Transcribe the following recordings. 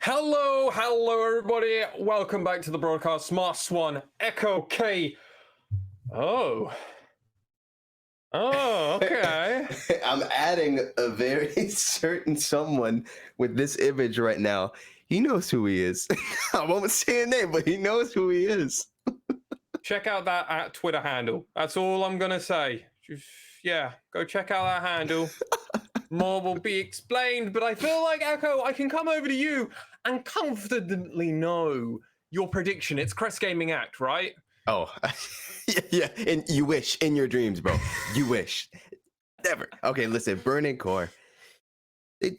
Hello, everybody. Welcome back to the broadcast. Smart Swan, Echo K. Oh, okay. I'm adding a very certain someone with this image right now. He knows who he is. I won't say a name, but he knows who he is. Check out that Twitter handle. That's all I'm gonna say. Yeah, go check out that handle. More will be explained, but I feel like, Echo, I can come over to you and confidently know your prediction. It's Crest Gaming Act, right? Oh, yeah. And you wish in your dreams, bro. You wish. Never. Okay, listen, Burning Core. They've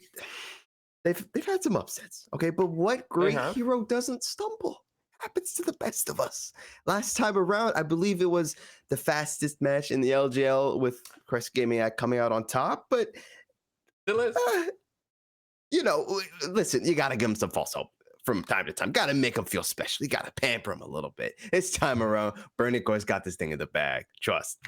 had some upsets, okay? But what great hero doesn't stumble? Happens to the best of us. Last time around, I believe it was the fastest match in the LJL with Crest Gaming Act coming out on top, but listen, you got to give him some false hope from time to time. Got to make him feel special. You got to pamper him a little bit. This time around, Burning Core's got this thing in the bag. Trust.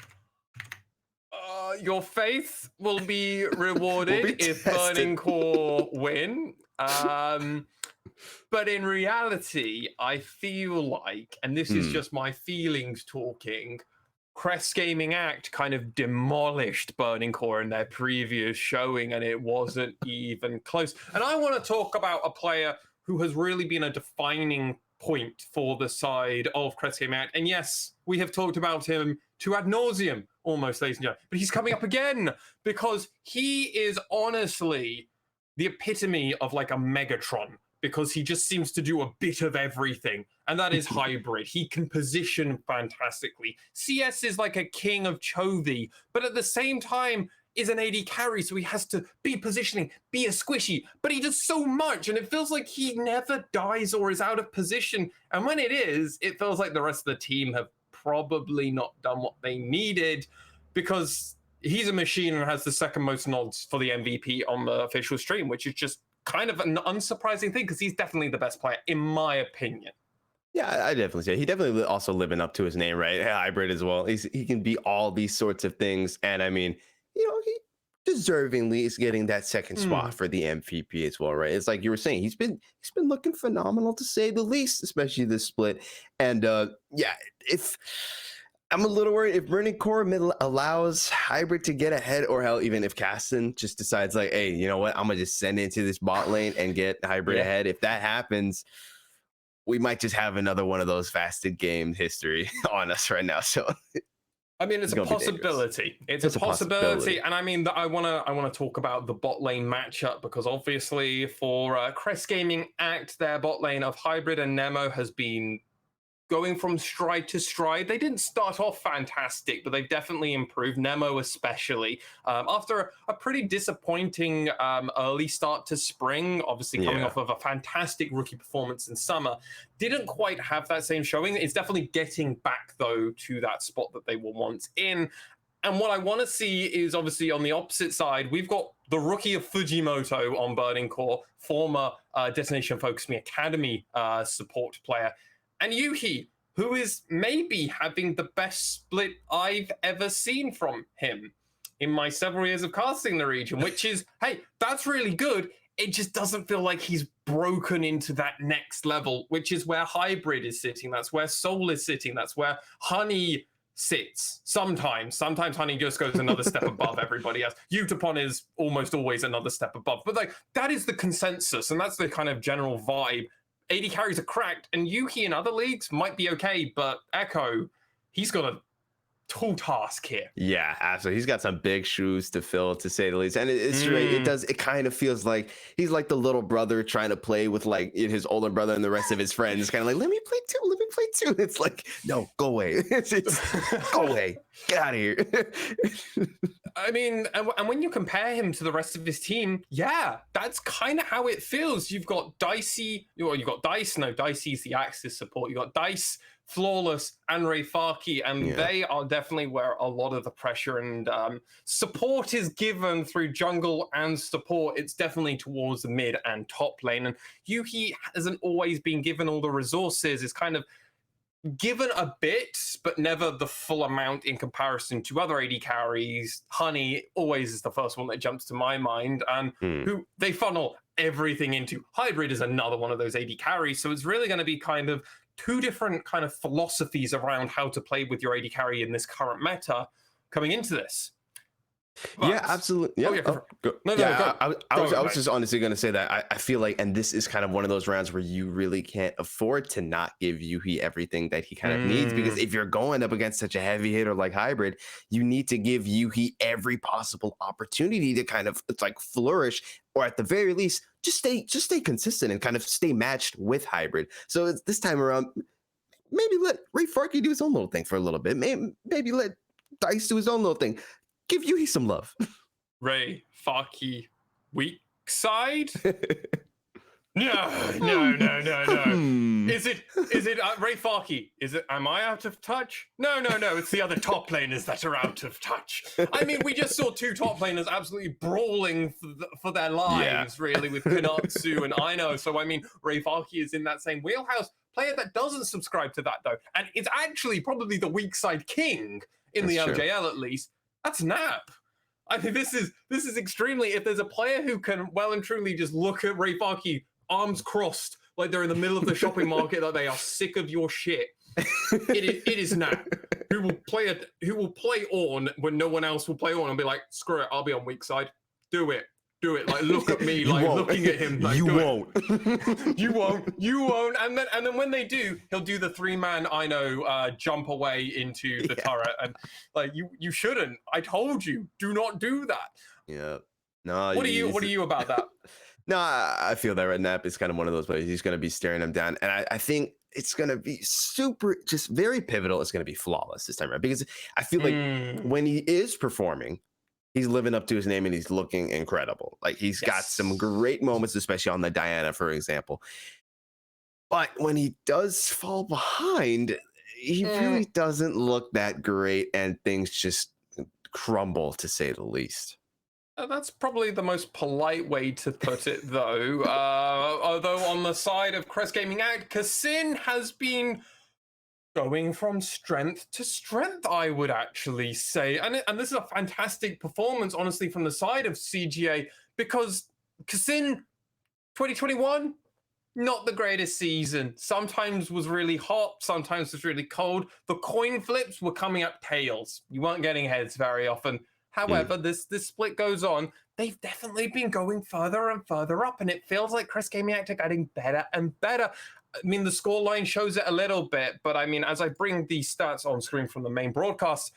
Your faith will be rewarded if Burning Core win. But in reality, I feel like, and this is just my feelings talking, Crest Gaming Act kind of demolished Burning Core in their previous showing, and it wasn't even close. And I want to talk about a player who has really been a defining point for the side of Crest Gaming Act. And yes, we have talked about him to ad nauseum, almost, ladies and gentlemen. But he's coming up again because he is honestly the epitome of like a Megatron, because he just seems to do a bit of everything, and that is Hybrid. He can position fantastically. CS is like a king of Chovy, but at the same time is an AD carry, so he has to be positioning, be a squishy, but he does so much, and it feels like he never dies or is out of position. And when it is, it feels like the rest of the team have probably not done what they needed, because he's a machine and has the second most nods for the MVP on the official stream, which is just kind of an unsurprising thing because he's definitely the best player, in my opinion. Yeah, I definitely say he definitely also living up to his name, right? Hybrid as well. He can be all these sorts of things, and I mean, he deservingly is getting that second spot for the MVP as well, right? It's like you were saying, he's been looking phenomenal to say the least, especially this split. And yeah, if I'm a little worried if Burning Core allows Hybrid to get ahead, or hell, even if Kasten just decides like, hey, you know what, I'm gonna just send it into this bot lane and get Hybrid ahead. If that happens, we might just have another one of those fasted game history on us right now. So I mean, it's a possibility. It's a possibility. And I mean, I want to talk about the bot lane matchup, because obviously for Crest Gaming Act, their bot lane of Hybrid and Nemo has been going from stride to stride. They didn't start off fantastic, but they've definitely improved, Nemo especially. After a pretty disappointing early start to spring, obviously coming off of a fantastic rookie performance in summer, didn't quite have that same showing. It's definitely getting back, though, to that spot that they were once in. And what I want to see is, obviously, on the opposite side, we've got the rookie of Fujimoto on Burning Core, former Destination Focus Me Academy support player, and Yuhi, who is maybe having the best split I've ever seen from him in my several years of casting the region, which is, hey, that's really good. It just doesn't feel like he's broken into that next level, which is where Hybrid is sitting. That's where Soul is sitting. That's where Honey sits. Sometimes Honey just goes another step above everybody else. Utapon is almost always another step above. But like, that is the consensus, and that's the kind of general vibe. AD carries are cracked, and Yuki in other leagues might be okay, but Echo, he's got a tall task here. Yeah, absolutely. He's got some big shoes to fill, to say the least. And it's straight. It kind of feels like he's like the little brother trying to play with like his older brother and the rest of his friends. Kind of like, let me play too. It's like, no, go away. It's go away. Get out of here. I mean, and when you compare him to the rest of his team, yeah, that's kind of how it feels. You've got Dicey, or you've got Dice. No, Dicey's the Axis support. You've got Dice, Flawless, and Rayfaki, and they are definitely where a lot of the pressure and support is given through jungle and support. It's definitely towards the mid and top lane, and Yuhi hasn't always been given all the resources. It's kind of given a bit, but never the full amount in comparison to other AD carries. Honey always is the first one that jumps to my mind, and who they funnel everything into. Hybrid is another one of those AD carries, so it's really going to be kind of two different kind of philosophies around how to play with your AD carry in this current meta coming into this. But, yeah, absolutely. Yeah, I was just honestly going to say that I feel like, and this is kind of one of those rounds where you really can't afford to not give Yuhi everything that he kind of needs, because if you're going up against such a heavy hitter like Hybrid, you need to give Yuhi every possible opportunity to kind of like flourish, or at the very least, just stay consistent and kind of stay matched with Hybrid. So this time around, maybe let Ray Farkey do his own little thing for a little bit. Maybe let Dice do his own little thing. Give Yuhi some love. Ray Farkey, weak side? No. Is it Ray Farkey? Am I out of touch? No. It's the other top laners that are out of touch. I mean, we just saw two top laners absolutely brawling for their lives, really, with Kanatsu and Aino. So, I mean, Ray Farkey is in that same wheelhouse. Player that doesn't subscribe to that, though, and it's actually probably the weak side king in the LJL, at least. That's Nap. I mean, this is extremely. If there's a player who can well and truly just look at Ray Farkey, arms crossed, like they're in the middle of the shopping market, that they are sick of your shit, it is Nap, who will play on when no one else will play on, and be like, screw it, I'll be on weak side. Do it. Like, look at me, like looking at him. Like, you won't. You won't. And then when they do, he'll do the 3-man jump away into the turret, and like you shouldn't. I told you, do not do that. Yeah. No. What are you about that? No, I feel that Red Nap is kind of one of those players. He's going to be staring him down, and I think it's going to be just very pivotal. It's going to be flawless this time around, because I feel like when he is performing, he's living up to his name and he's looking incredible. Like, he's got some great moments, especially on the Diana, for example. But when he does fall behind, he really doesn't look that great, and things just crumble, to say the least. That's probably the most polite way to put it, though. Although on the side of Crest Gaming Act, Kassin has been going from strength to strength, I would actually say. And this is a fantastic performance, honestly, from the side of CGA, because Kassin 2021, not the greatest season. Sometimes was really hot, sometimes was really cold. The coin flips were coming up tails. You weren't getting heads very often. However, this split goes on. They've definitely been going further and further up, and it feels like Crest Gaming Act are getting better and better. I mean, the scoreline shows it a little bit, but I mean, as I bring these stats on screen from the main broadcast,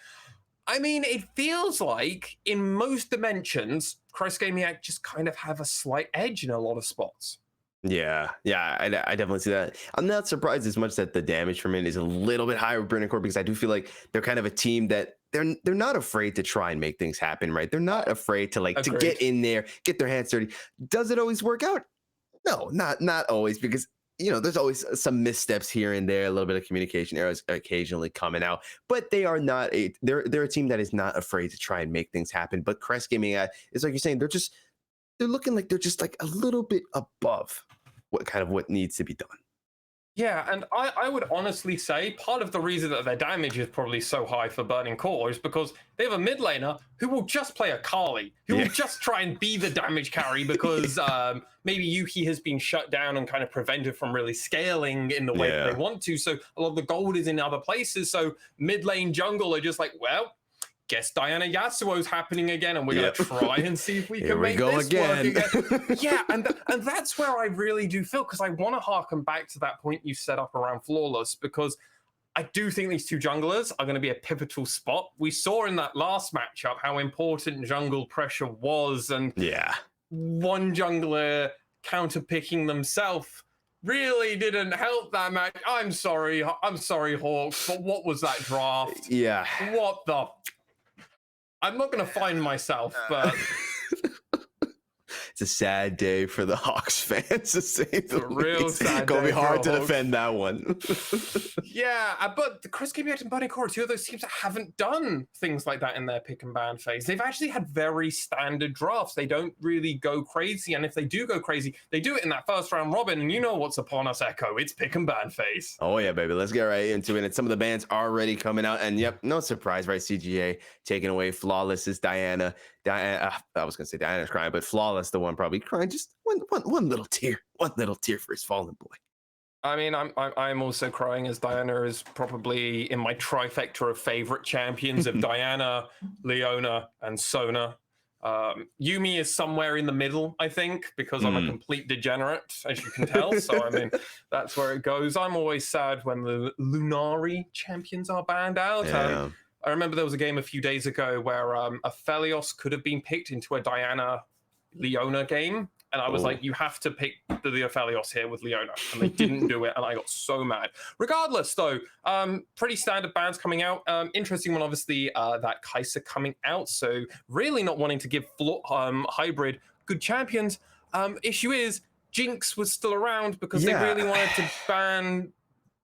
I mean, it feels like in most dimensions, Crest Gaming Act just kind of have a slight edge in a lot of spots. Yeah, I definitely see that. I'm not surprised as much that the damage from it is a little bit higher with Brennan Core, because I do feel like they're kind of a team that they're not afraid to try and make things happen, right? They're not afraid to to get in there, get their hands dirty. Does it always work out? No, not always, because there's always some missteps here and there, a little bit of communication errors occasionally coming out, but they are not they're a team that is not afraid to try and make things happen. But Crest Gaming is, like you're saying, they're looking like they're just like a little bit above what needs to be done. Yeah, and I would honestly say part of the reason that their damage is probably so high for Burning Core is because they have a mid laner who will just play a Kali, who will just try and be the damage carry, because maybe Yuhi has been shut down and kind of prevented from really scaling in the way that they want to. So a lot of the gold is in other places. So mid lane jungle are just like, well, guess Diana Yasuo's happening again, and we're going to try and see if we can make this work again. Yeah, and that's where I really do feel, because I want to harken back to that point you set up around Flawless, because I do think these two junglers are going to be a pivotal spot. We saw in that last matchup how important jungle pressure was, and one jungler counter-picking themselves really didn't help that match. I'm sorry, Hawks, but what was that draft? Yeah. What the... I'm not going to find myself, but it's a sad day for the Hawks fans, to say the real least. sad Gonna be day for hard the to Hawks. defend that one. Yeah, but the Crest Gaming Act and Burning Core are two of those teams that haven't done things like that in their pick and ban phase. They've actually had very standard drafts. They don't really go crazy, and if they do go crazy, they do it in that first round robin, and you know what's upon us, Echo. It's pick and ban phase. Oh yeah, baby. Let's get right into it. And some of the bans already coming out, and yep, no surprise, right? CGA taking away Flawless is Diana. I was gonna say Diana's crying, but Flawless, the one probably crying just one little tear for his fallen boy. I mean, I'm also crying, as Diana is probably in my trifecta of favorite champions of Diana, Leona, and Sona. Yumi is somewhere in the middle, I think, because I'm a complete degenerate, as you can tell. So, I mean, that's where it goes. I'm always sad when the Lunari champions are banned out. Yeah. I remember there was a game a few days ago where a Felios could have been picked into a Diana Leona game. And I was like, you have to pick the Felios here with Leona. And they didn't do it. And I got so mad. Regardless, though, pretty standard bans coming out. Interesting one, obviously, that Kai'Sa coming out. So really not wanting to give Hybrid good champions. Issue is, Jinx was still around because they really wanted to ban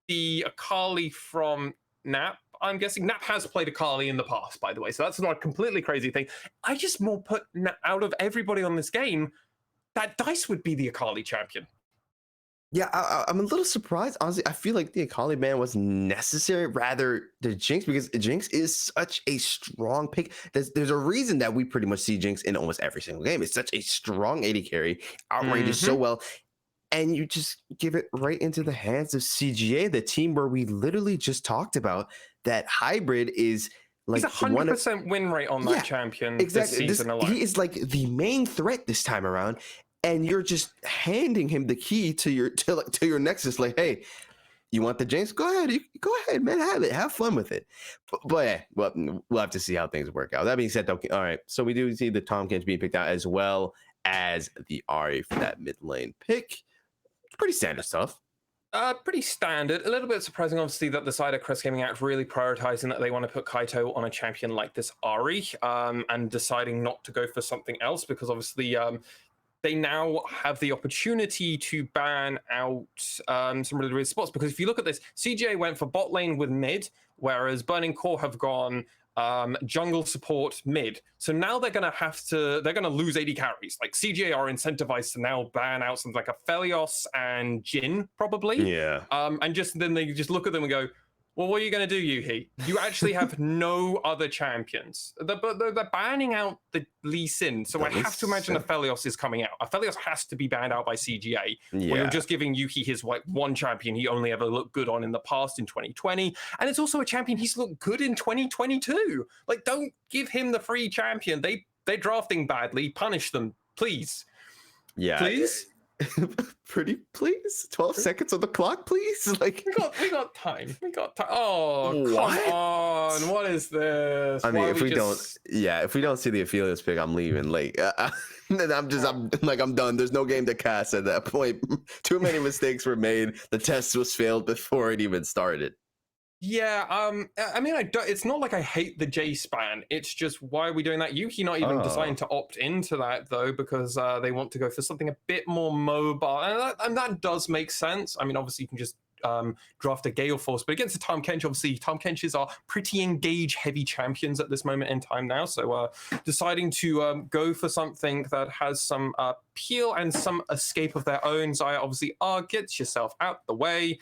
the Akali from Nap. I'm guessing Nap has played Akali in the past, by the way. So that's not a completely crazy thing. I just more put out of everybody on this game, that Dice would be the Akali champion. Yeah, I'm a little surprised. Honestly, I feel like the Akali ban was necessary rather than Jinx, because Jinx is such a strong pick. There's a reason that we pretty much see Jinx in almost every single game. It's such a strong AD carry, outranges so well. And you just give it right into the hands of CGA, the team where we literally just talked about that Hybrid is like he's 100% win rate on that champion exactly. this season alone. He is like the main threat this time around, and you're just handing him the key to your Nexus. Like, hey, you want the Jinx? Go ahead, man, have it, have fun with it. But yeah, well, we'll have to see how things work out. That being said, though, all right, so we do see the Tahm Kench being picked out as well as the Ahri for that mid lane pick. Pretty standard stuff. Pretty standard. A little bit surprising, obviously, that the side of Crest Gaming Act really prioritizing that they want to put Kaito on a champion like this Ahri, and deciding not to go for something else, because obviously they now have the opportunity to ban out some really weird spots. Because if you look at this, CGA went for bot lane with mid, whereas Burning Core have gone jungle support mid. So now they're going to lose 80 carries. Like, CGA are incentivized to now ban out something like a Felios and Jhin, probably. Yeah. And then they just look at them and go, well, what are you going to do, Yuhi? You actually have no other champions. They're banning out the Lee Sin. So I have to imagine a Felios is coming out. A Felios has to be banned out by CGA. Yeah. Where you're just giving Yuhi his one champion he only ever looked good on in the past in 2020. And it's also a champion he's looked good in 2022. Like, don't give him the free champion. They're drafting badly. Punish them, please. Yeah. Please? Pretty please, 12 seconds on the clock, please. Like, we got time. Oh, come on, what is this? I mean, if we don't see the Aphelios pick, I'm leaving. Like, I'm done. There's no game to cast at that point. Too many mistakes were made. The test was failed before it even started. Yeah, I mean, it's not like I hate the J span. It's just, why are we doing that? Yuki not even deciding to opt into that, though, because they want to go for something a bit more mobile, and that does make sense. I mean, obviously you can just draft a Gale Force, but against the Tahm Kench, obviously Tahm Kenches are pretty engage-heavy champions at this moment in time now. So deciding to go for something that has some appeal and some escape of their own. Zaya obviously gets yourself out the way.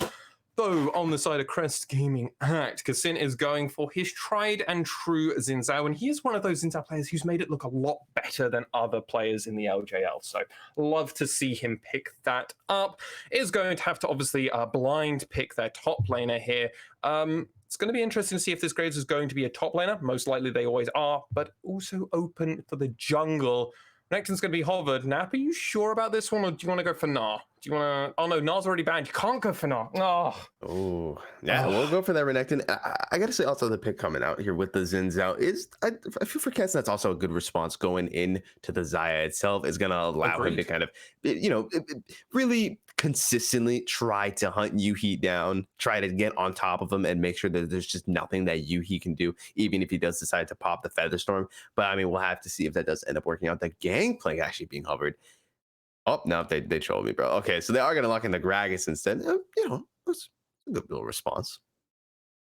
Though on the side of Crest Gaming Act, Kassin is going for his tried and true Xin Zhao, and he is one of those Xin Zhao players who's made it look a lot better than other players in the LJL. So love to see him pick that up. Is going to have to obviously blind pick their top laner here. It's going to be interesting to see if this Graves is going to be a top laner. Most likely they always are, but also open for the jungle. Necton's going to be hovered. Nap, are you sure about this one, or do you want to go for Gnar? Do you want to... Oh, no, Gnar's already banned. You can't go for Gnar. Oh, yeah, we'll go for that Renekton. I got to say, also, the pick coming out here with the Xin Zhao is... I feel for Kets, that's also a good response going in to the Zaya itself. Is going to allow him to kind of, really consistently try to hunt Yuhi down, try to get on top of him and make sure that there's just nothing that Yuhi can do, even if he does decide to pop the Featherstorm. But, I mean, we'll have to see if that does end up working out. The Gangplank actually being hovered. Oh, no, they trolled me, bro. Okay, so they are going to lock in the Gragas instead. That's a good little response.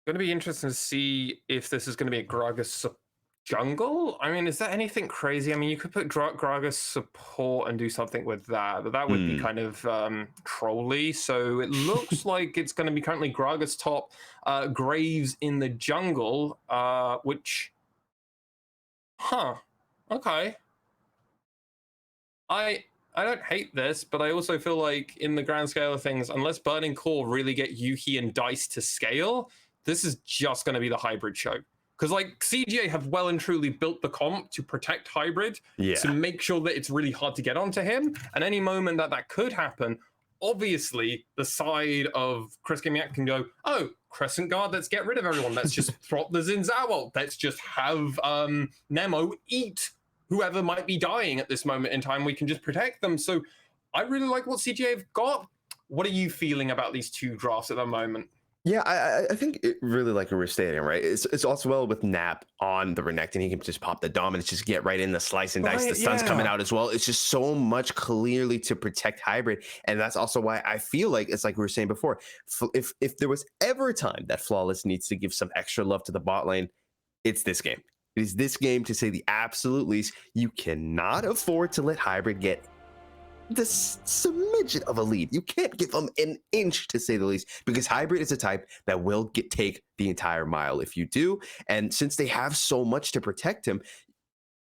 Going to be interesting to see if this is going to be a Gragas jungle. I mean, is that anything crazy? I mean, you could put Gragas support and do something with that, but that would be kind of trolly. So it looks like it's going to be currently Gragas top, Graves in the jungle, which, okay. I don't hate this, but I also feel like in the grand scale of things, unless Burning Core really get Yuhi and Dice to scale, this is just going to be the hybrid show. Because like CGA have well and truly built the comp to protect hybrid, to make sure that it's really hard to get onto him. And any moment that could happen, obviously the side of Chris Gaming can go, oh, Crescent Guard, let's get rid of everyone. Let's just prop the Xin Zhao ult. Let's just have Nemo eat whoever might be dying at this moment in time. We can just protect them. So I really like what CGA have got. What are you feeling about these two drafts at the moment? Yeah, I think it really like we were stating, right? It's also well with Nap on the Renekton. He can just pop the dominance, just get right in the slice and dice. The stun's coming out as well. It's just so much clearly to protect hybrid. And that's also why I feel like it's like we were saying before. If there was ever a time that Flawless needs to give some extra love to the bot lane, it's this game. It is this game, to say the absolute least. You cannot afford to let hybrid get the smidgen of a lead. You can't give them an inch, to say the least, because hybrid is a type that will take the entire mile if you do. And since they have so much to protect him,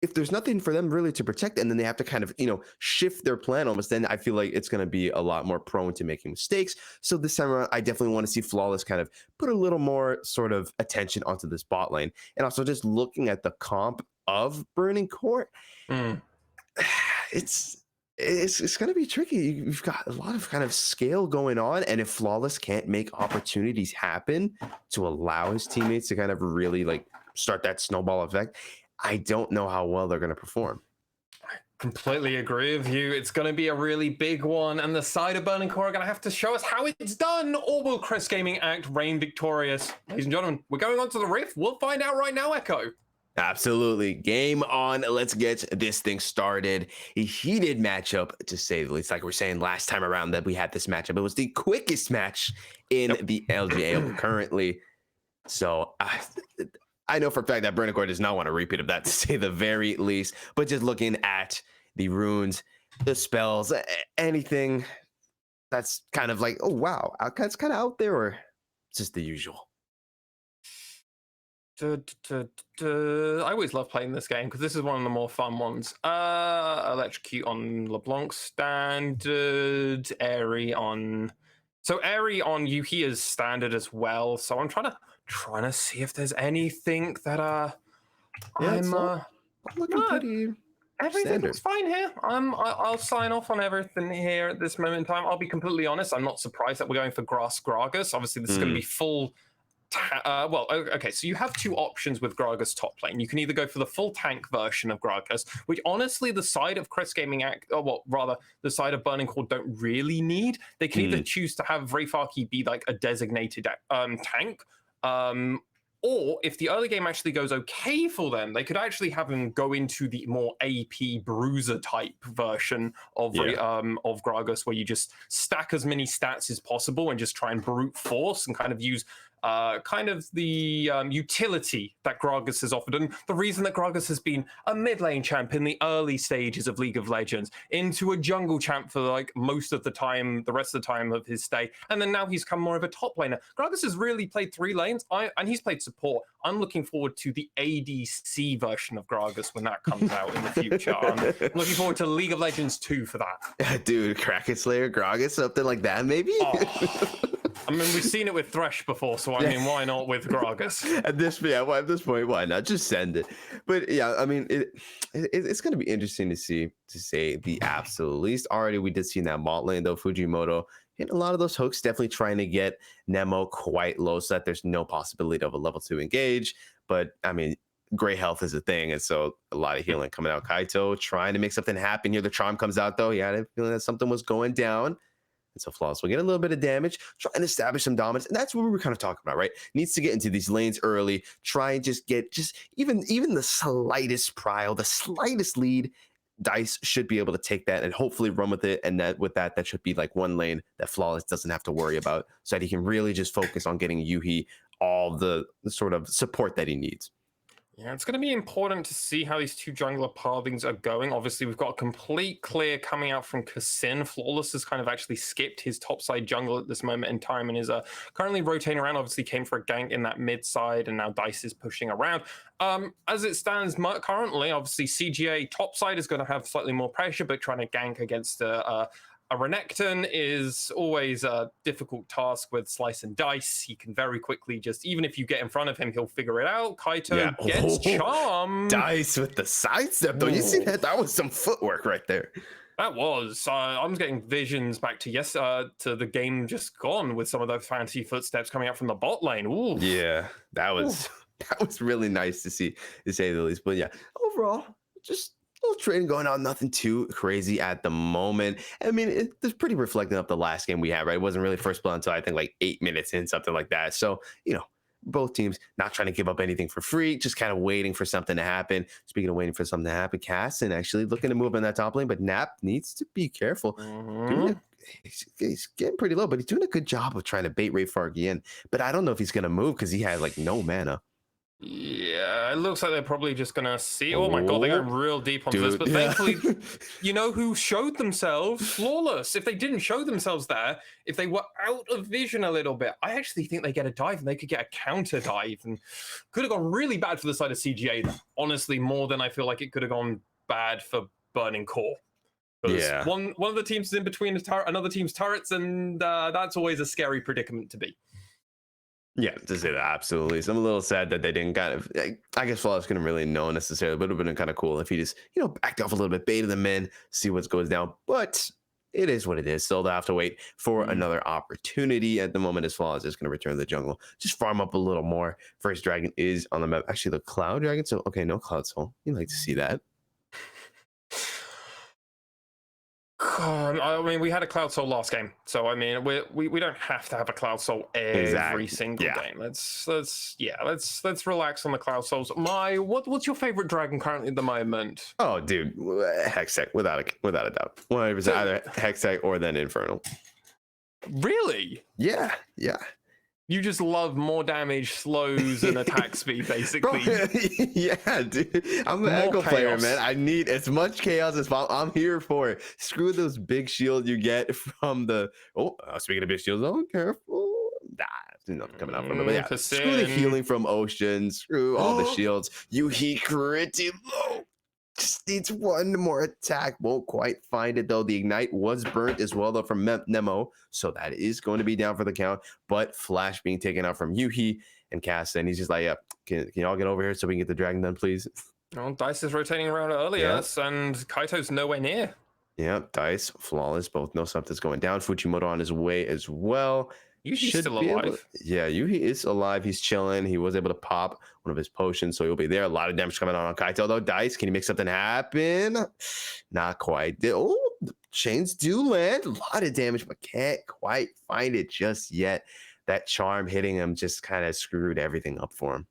if there's nothing for them really to protect, and then they have to kind of, shift their plan almost, then I feel like it's going to be a lot more prone to making mistakes. So this time around, I definitely want to see Flawless kind of put a little more sort of attention onto this bot lane. And also just looking at the comp of Burning Court, it's going to be tricky. You've got a lot of kind of scale going on, and if Flawless can't make opportunities happen to allow his teammates to kind of really like start that snowball effect, I don't know how well they're going to perform. I completely agree with you. It's going to be a really big one, and the side of Burning Core are going to have to show us how it's done, or will Crest Gaming Act reign victorious? Ladies and gentlemen, we're going on to the Rift. We'll find out right now, Echo. Absolutely. Game on. Let's get this thing started. A heated matchup, to say the least. Like we were saying last time around that we had this matchup, it was the quickest match in the LJL currently. So I know for a fact that Burning Core does not want a repeat of that, to say the very least. But just looking at the runes, the spells, anything that's kind of like, oh, wow, that's kind of out there, or just the usual. I always love playing this game because this is one of the more fun ones. Electrocute on LeBlanc standard, Airy on... So Airy on Yuhi is standard as well. So I'm trying to see if there's anything that I'm looking pretty everything's fine here. I'll sign off on everything here at this moment in time. I'll be completely honest. I'm not surprised that we're going for Gragas. Obviously, this is going to be full. Okay, so you have two options with Gragas top lane. You can either go for the full tank version of Gragas, which honestly the side of Crest Gaming Act, the side of Burning Core don't really need. They can either choose to have Vrayfarki be like a designated tank, or if the early game actually goes okay for them, they could actually have him go into the more AP bruiser type version of Gragas, where you just stack as many stats as possible and just try and brute force and kind of use kind of the utility that Gragas has offered. And the reason that Gragas has been a mid lane champ in the early stages of League of Legends, into a jungle champ for like most of the time, the rest of the time of his stay, and then now he's come more of a top laner. Gragas has really played three lanes, and he's played support. I'm looking forward to the ADC version of Gragas when that comes out in the future. I'm looking forward to League of Legends 2 for that. Dude, Kraken Slayer, Gragas, something like that, maybe? I mean, we've seen it with Thresh before, so I mean, why not with Gragas? At this point, why not? Just send it. But yeah, I mean, it's going to be interesting to see, to say the absolute least. Already, we did see in that bot lane, though, Fujimoto hit a lot of those hooks, definitely trying to get Nemo quite low so that there's no possibility of a level 2 engage. But I mean, gray health is a thing, and so a lot of healing coming out. Kaito trying to make something happen here. The charm comes out, though. He had a feeling that something was going down. And so Flawless will get a little bit of damage, try and establish some dominance. And that's what we were kind of talking about, right? Needs to get into these lanes early, try and just get even the slightest prio, the slightest lead. Dice should be able to take that and hopefully run with it. And that should be like one lane that Flawless doesn't have to worry about, so that he can really just focus on getting Yuhi all the sort of support that he needs. Yeah, it's going to be important to see how these two jungler pathings are going. Obviously, we've got a complete clear coming out from Kassin. Flawless has kind of actually skipped his topside jungle at this moment in time and is currently rotating around. Obviously, came for a gank in that mid side, and now Dice is pushing around. As it stands currently, obviously, CGA topside is going to have slightly more pressure, but trying to gank against a Renekton is always a difficult task with Slice and Dice. He can very quickly just, even if you get in front of him, he'll figure it out. Kaito gets Charm. Dice with the sidestep, though. You see that? That was some footwork right there. That was. I'm getting visions back to to the game just gone with some of those fancy footsteps coming out from the bot lane. Ooh. Yeah, that was really nice to see, to say the least. But yeah, overall, just little trading going on, nothing too crazy at the moment. I mean, it's pretty reflective of the last game we had, right? It wasn't really first blood until I think like 8 minutes in, something like that. So, both teams not trying to give up anything for free, just kind of waiting for something to happen. Speaking of waiting for something to happen, Cassin actually looking to move in that top lane, but Nap needs to be careful. He's getting pretty low, but he's doing a good job of trying to bait Ray Fargy in. But I don't know if he's going to move because he has like no mana. Yeah, it looks like they're probably just gonna see. Oh my god, they're going real deep onto this. But thankfully, who showed themselves? Flawless. If they didn't show themselves there, if they were out of vision a little bit, I actually think they get a dive and they could get a counter dive, and could have gone really bad for the side of CGA. Honestly, more than I feel like it could have gone bad for Burning Core. Yeah, one of the teams is in between another team's turrets, and that's always a scary predicament to be. Yeah, to say that, absolutely. So I'm a little sad that they didn't I guess Flawless couldn't really know necessarily, but it would have been kind of cool if he just, backed off a little bit, baited them in, see what goes down. But it is what it is. Still, they'll have to wait for another opportunity. At the moment, as Flawless is going to return to the jungle, just farm up a little more. First dragon is on the map. Actually, the Cloud Dragon. So, okay, no Cloud Soul. You like to see that. I mean, we had a Cloud Soul last game, so I mean, we don't have to have a Cloud Soul every single game. Let's relax on the Cloud Souls. What's your favorite dragon currently at the moment? Oh, dude, Hextech, without a doubt, 100%, either Hextech or then Infernal. Really? Yeah. You just love more damage, slows, and attack speed, basically. Bro, yeah, dude. I'm an Echo player, man. I need as much chaos as possible. I'm here for it. Screw those big shields you get from the... speaking of big shields, careful. Nothing coming out from it. But yeah, screw the healing from Ocean. Screw all the shields. Yuhi pretty low. Just needs one more attack. Won't quite find it, though. The Ignite was burnt as well, though, from Nemo. So that is going to be down for the count. But Flash being taken out from Yuhi and Cassin. He's just like, yeah, can y'all get over here so we can get the dragon done, please? Dice is rotating around earlier, and Kaito's nowhere near. Yeah, Dice, Flawless, both know something's going down. Fujimoto on his way as well. Yuhi's still alive. Yuhi is alive. He's chilling. He was able to pop one of his potions, so he'll be there. A lot of damage coming on Kaito, though. Dice, can he make something happen? Not quite. Oh, the chains do land. A lot of damage, but can't quite find it just yet. That charm hitting him just kind of screwed everything up for him.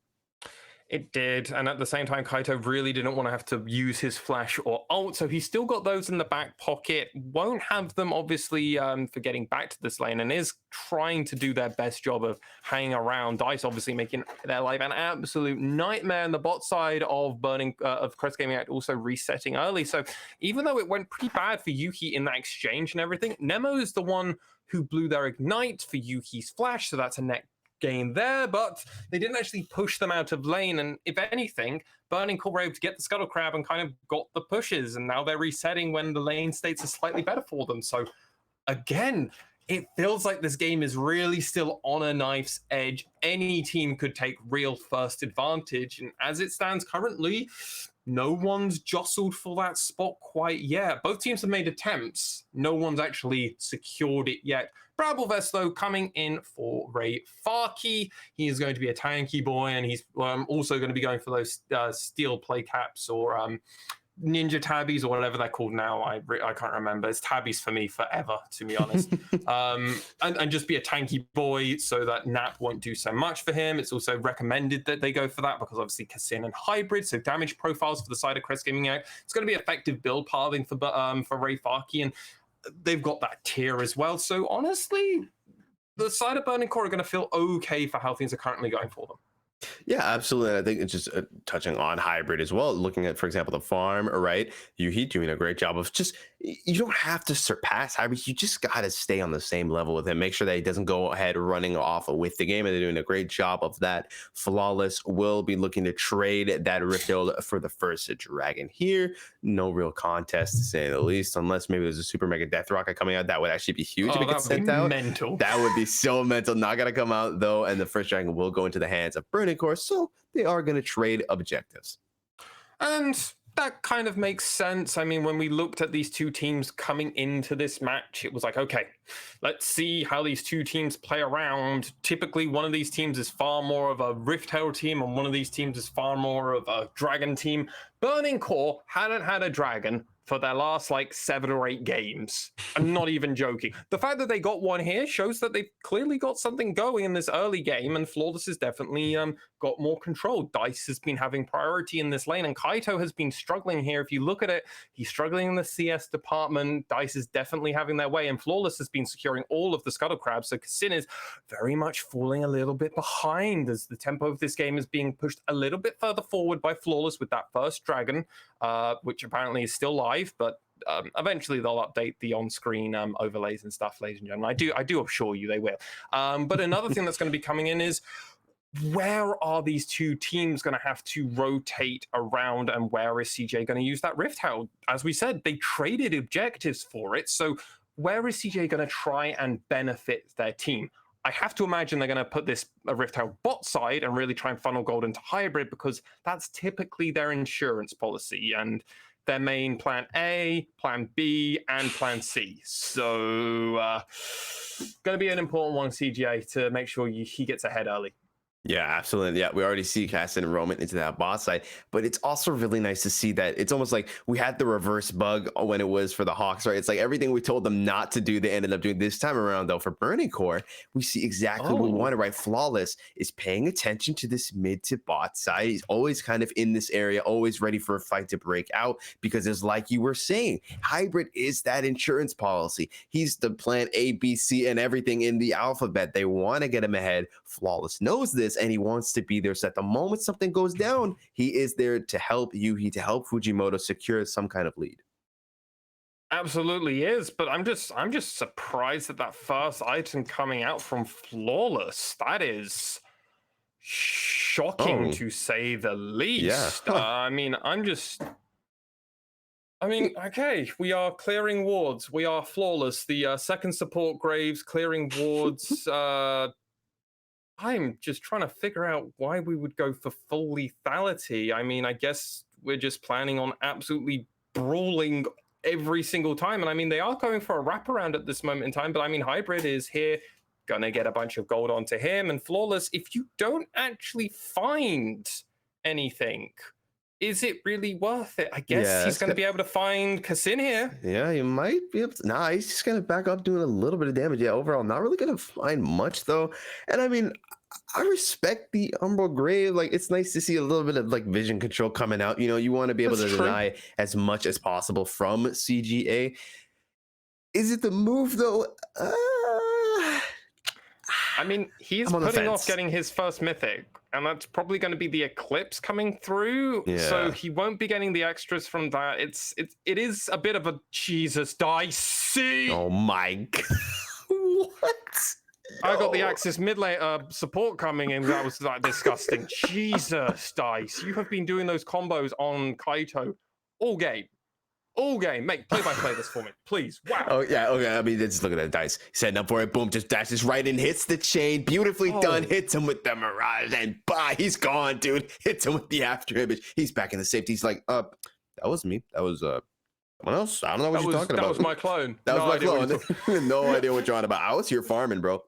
It did, and at the same time, Kaito really didn't want to have to use his flash or ult, so he's still got those in the back pocket. Won't have them, obviously, for getting back to this lane, and is trying to do their best job of hanging around. Dice obviously making their life an absolute nightmare, and the bot side of Crest Gaming Act also resetting early. So even though it went pretty bad for Yuhi in that exchange and everything, Nemo is the one who blew their Ignite for Yuki's flash, so that's a net gain there, but they didn't actually push them out of lane, and if anything, Burning Core were able to get the Scuttle Crab and kind of got the pushes, and now they're resetting when the lane states are slightly better for them. So again, it feels like this game is really still on a knife's edge. Any team could take real first advantage, and as it stands currently, no one's jostled for that spot quite yet. Both teams have made attempts. No one's actually secured it yet. Brabblevest, though, coming in for Ray Farkey. He is going to be a tanky boy, and he's also going to be going for those steel play caps or ninja tabbies or whatever they're called now. I can't remember. It's tabbies for me forever, to be honest. And just be a tanky boy so that Nap won't do so much for him. It's also recommended that they go for that because obviously Kassin and hybrid, so damage profiles for the side of Crest Gaming out. It's going to be effective build pathing for Ray Farkey, and they've got that tier as well. So honestly, the side of Burning Core are going to feel okay for how things are currently going for them. Yeah, absolutely. I think it's just touching on hybrid as well. Looking at, for example, the farm, right? He's doing a great job of just, you don't have to surpass hybrid. You just got to stay on the same level with him. Make sure that he doesn't go ahead running off with the game. And they're doing a great job of that. Flawless will be looking to trade that Rift Herald for the first dragon here. No real contest to say the least, unless maybe there's a super mega death rocket coming out. That would actually be huge if it gets sent out. Mental. That would be so mental. Not going to come out though. And the first dragon will go into the hands of Burning Core. So they are going to trade objectives. And that kind of makes sense. I mean, when we looked at these two teams coming into this match, it was like, okay, let's see how these two teams play around. Typically, one of these teams is far more of a Rift Herald team, and one of these teams is far more of a Dragon team. Burning Core hadn't had a Dragon for their last like 7 or 8 games. I'm not even joking. The fact that they got one here shows that they've clearly got something going in this early game, and Flawless has definitely got more control. Dice has been having priority in this lane, and Kaito has been struggling here. If you look at it, he's struggling in the CS department. Dice is definitely having their way, and Flawless has been securing all of the Scuttle Crabs, so Kassin is very much falling a little bit behind as the tempo of this game is being pushed a little bit further forward by Flawless with that first dragon, which apparently is still live, but eventually they'll update the on-screen overlays and stuff, ladies and gentlemen. I do assure you they will. But another thing that's going to be coming in is, where are these two teams going to have to rotate around, and where is CJ going to use that Rift Herald? As we said, they traded objectives for it, so where is CJ going to try and benefit their team? I have to imagine they're going to put this Rift Herald bot side and really try and funnel gold into hybrid, because that's typically their insurance policy and their main plan A, plan B, and plan C. So going to be an important one, CJ, to make sure he gets ahead early. Yeah, absolutely. Yeah, we already see cast enrollment into that boss side, but it's also really nice to see that it's almost like we had the reverse bug when it was for the Hawks, right? It's like everything we told them not to do, they ended up doing. This time around, though, for Burning Core, we see exactly what we wanted, right? Flawless is paying attention to this mid to bot side. He's always kind of in this area, always ready for a fight to break out, because it's like you were saying, hybrid is that insurance policy. He's the plan A, B, C, and everything in the alphabet. They want to get him ahead. Flawless knows this, and he wants to be there, so at the moment something goes down, he is there to help Yuhi, to help Fujimoto secure some kind of lead. Absolutely is, but I'm just surprised at that first item coming out from Flawless. That is shocking to say the least. Yeah. I mean, okay, we are clearing wards. We are Flawless, the second support Graves, clearing wards. I'm just trying to figure out why we would go for full lethality. I mean, I guess we're just planning on absolutely brawling every single time. And I mean, they are going for a wraparound at this moment in time, but I mean, hybrid is here, gonna get a bunch of gold onto him. And Flawless, if you don't actually find anything, is it really worth it? I guess he's going to be able to find Kassin here. Yeah, he might be able to. Nah, he's just going to back up doing a little bit of damage. Yeah, overall, not really going to find much, though. And I mean, I respect the Umbral Grave. Like, it's nice to see a little bit of, like, vision control coming out. You know, you want to be able to deny as much as possible from CGA. Is it the move, though? I mean, he's putting off getting his first mythic, and that's probably going to be the Eclipse coming through. Yeah. So he won't be getting the extras from that. It is a bit of a Jesus dicey. Oh my God. What? I got the Axis mid lane support coming in. That was like disgusting. Jesus Dice, you have been doing those combos on Kaito all game. All game, mate, play-by-play this for me, please. Wow. Oh, yeah, okay. I mean, just look at that Dice. Setting up for it, boom, just dashes right in, hits the chain, beautifully done, hits him with the Mirage, and bye, he's gone, dude. Hits him with the after image. He's back in the safety. He's like, that was me. That was, someone else. I don't know what you're talking about. That was my clone. That was my clone. No idea what you're on about. I was here farming, bro.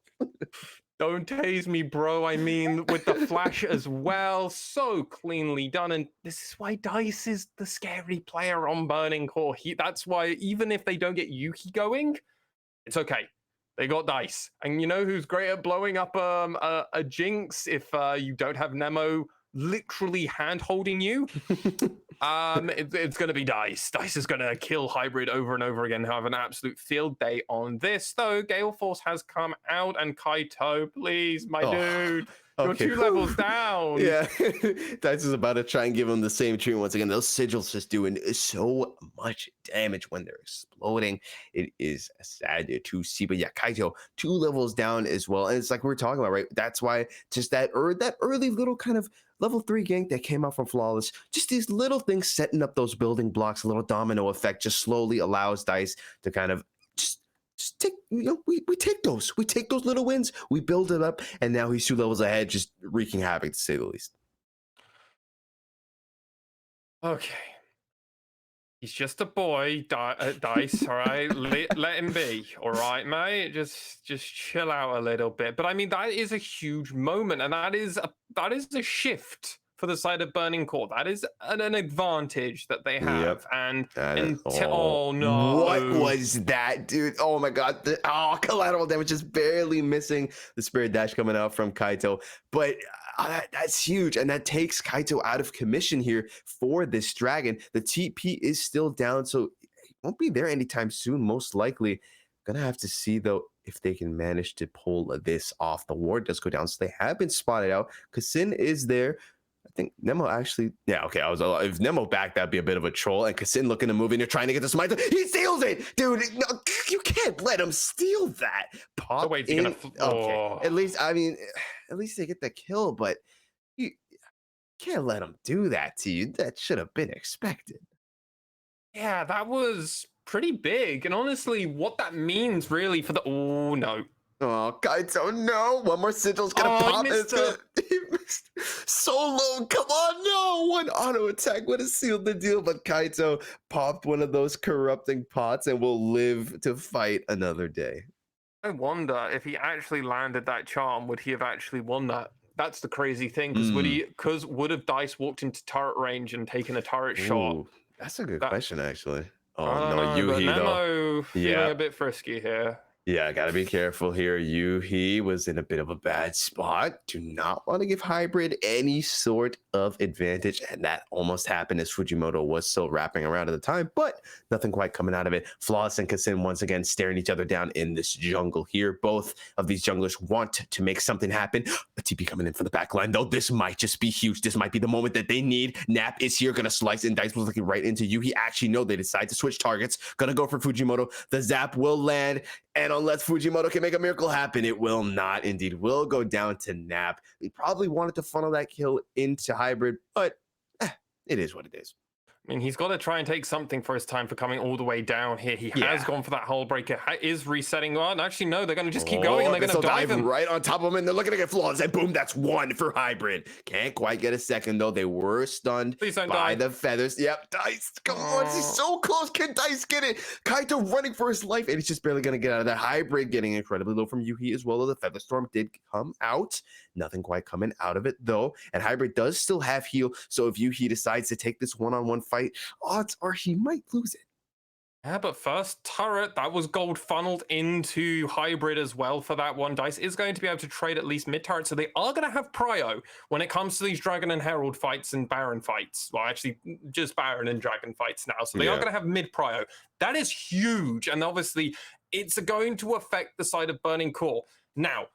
Don't tase me, bro. I mean, with the flash as well, so cleanly done. And this is why Dice is the scary player on Burning Core. That's why even if they don't get Yuki going, it's okay. They got Dice. And you know who's great at blowing up a Jinx if you don't have Nemo literally hand-holding you? It's going to be Dice. Dice is going to kill Hybrid over and over again, have an absolute field day on this. Though Gale Force has come out, and Kaito, please, my dude, you're Okay. 2 levels down. Yeah, Dice is about to try and give him the same treatment once again. Those sigils just doing so much damage when they're exploding. It is sad to see, but yeah, Kaito 2 levels down as well. And it's like we were talking about, right? That's why just that early little kind of level 3 gank that came out from Flawless, just these little things setting up those building blocks, a little domino effect, just slowly allows Dice to kind of just take, we take those little wins, we build it up, and now he's 2 levels ahead, just wreaking havoc to say the least. Okay. He's just a boy, Dice, all right? Let him be, all right, mate? Just chill out a little bit. But I mean, that is a huge moment, and that is a shift for the side of Burning Core. That is an advantage that they have. Yep. And oh no. What was that, dude? Oh my god. Collateral damage, just barely missing the Spirit Dash coming out from Kaito. But that's huge, and that takes Kaito out of commission here for this dragon. The TP is still down, so it won't be there anytime soon, most likely. Gonna have to see, though, if they can manage to pull this off. The ward does go down, so they have been spotted out. Kassin is there. I think Nemo actually, yeah, okay. If Nemo back, that'd be a bit of a troll. And Kassin looking to move in, you're trying to get the smite. He steals it, dude. No, you can't let him steal that. Pop so wait, in. Okay, at least they get the kill, but you can't let him do that to you. That should have been expected. Yeah, that was pretty big. And honestly, what that means really for the no. Oh, Kaito, no. One more sigil's gonna pop. He missed so low. Come on, no. One auto attack would have sealed the deal, but Kaito popped one of those corrupting pots and will live to fight another day. I wonder if he actually landed that charm, would he have actually won that? That's the crazy thing, because would have Dice walked into turret range and taken a turret shot? That's a good question, actually. Oh no, Yuhi, Nemo feeling a bit frisky here. Yeah, gotta be careful here. Yuhi was in a bit of a bad spot. Do not want to give Hybrid any sort of advantage, and that almost happened as Fujimoto was still wrapping around at the time, but nothing quite coming out of it. Flawless and Kassin once again staring each other down in this jungle here. Both of these junglers want to make something happen. A TP coming in from the back line, though. This might just be huge. This might be the moment that they need. Nap is here, gonna slice, and Dice was looking right into Yuhi. Actually, no, they decide to switch targets. Gonna go for Fujimoto. The zap will land, and unless Fujimoto can make a miracle happen, it will not. Indeed, will go down to Nap. He probably wanted to funnel that kill into Hybrid, but it is what it is. I mean, he's got to try and take something for his time for coming all the way down here. He has gone for that hull breaker. Is resetting on. Actually, no, they're going to just keep going, and they're going to dive him right on top of him, and they're looking to get Flawless, and boom, that's 1 for Hybrid. Can't quite get a second, though. They were stunned by the feathers. Yep, Dice, come on, he's so close. Can Dice get it? Kaito running for his life, and he's just barely going to get out of that. Hybrid getting incredibly low from Yuhi as well, though the Feather Storm did come out. Nothing quite coming out of it, though, and Hybrid does still have heal, so if Yuhi decides to take this one-on-one fight, odds are he might lose it. Yeah, but first turret, that was gold funneled into Hybrid as well for that one. Dice is going to be able to trade at least mid-turret, so they are going to have prio when it comes to these Dragon and Herald fights and Baron fights. Well, actually, just Baron and Dragon fights now, so they are going to have mid-prio. That is huge, and obviously, it's going to affect the side of Burning Core. Now,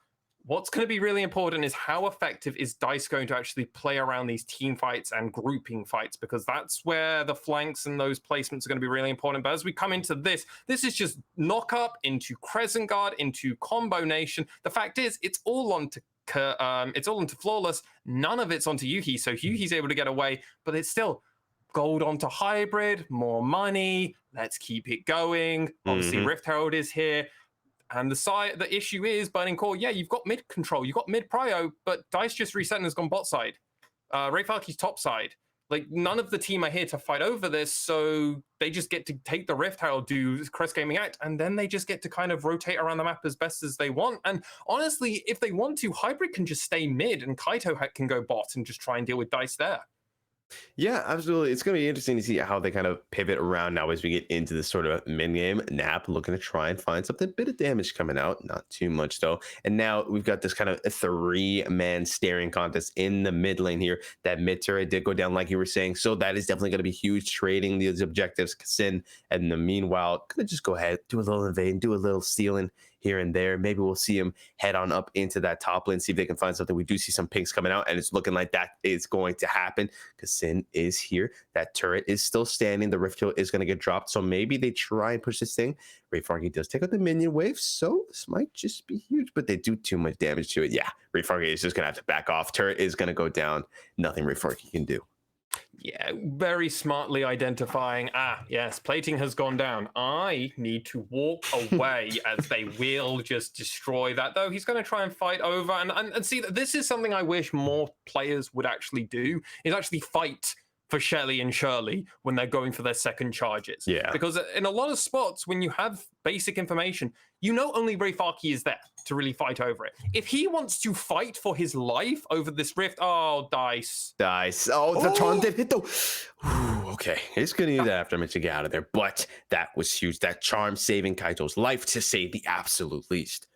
what's going to be really important is how effective is Dice going to actually play around these team fights and grouping fights, because that's where the flanks and those placements are going to be really important. But as we come into this is just knock up into Crescent Guard, into Combo Nation. The fact is, it's all onto Flawless. None of it's onto Yuhi, so Yuhi's able to get away, but it's still gold onto Hybrid, more money. Let's keep it going. Obviously, Rift Herald is here. And the issue is Burning Core. Yeah, you've got mid control, you've got mid prio, but Dice just reset and has gone bot side. Ray Falky's top side. Like, none of the team are here to fight over this, so they just get to take the Rift Herald, do Crest Gaming Act, and then they just get to kind of rotate around the map as best as they want. And honestly, if they want to, Hybrid can just stay mid, and Kaito can go bot and just try and deal with Dice there. Yeah, absolutely. It's going to be interesting to see how they kind of pivot around now as we get into this sort of mid-game. Nap looking to try and find something, bit of damage coming out, not too much though. And now we've got this kind of a 3-man staring contest in the mid lane here. That mid turret did go down, like you were saying, so that is definitely going to be huge, trading these objectives. Sin, and in the meanwhile, gonna just go ahead, do a little invading, do a little stealing here and there. Maybe we'll see him head on up into that top lane, see if they can find something. We do see some pinks coming out, and it's looking like that is going to happen because Sin is here. That turret is still standing. The Rift Hill is going to get dropped, so maybe they try and push this thing. Ray Fargy does take out the minion wave, so this might just be huge, but they do too much damage to it. Yeah, Ray Fargy is just going to have to back off. Turret is going to go down. Nothing Ray Fargy can do. Yeah, very smartly identifying, yes, plating has gone down. I need to walk away as they will just destroy that. Though he's going to try and fight over. And see, this is something I wish more players would actually do, is actually fight for Shelly and Shirley when they're going for their second charges. Yeah. Because in a lot of spots, when you have basic information, you know only Ray Farky is there to really fight over it. If he wants to fight for his life over this rift, Dice. Oh, the Tron did hit though. Okay, he's gonna use that aftermath to get out of there, but that was huge. That charm saving Kaito's life, to say the absolute least.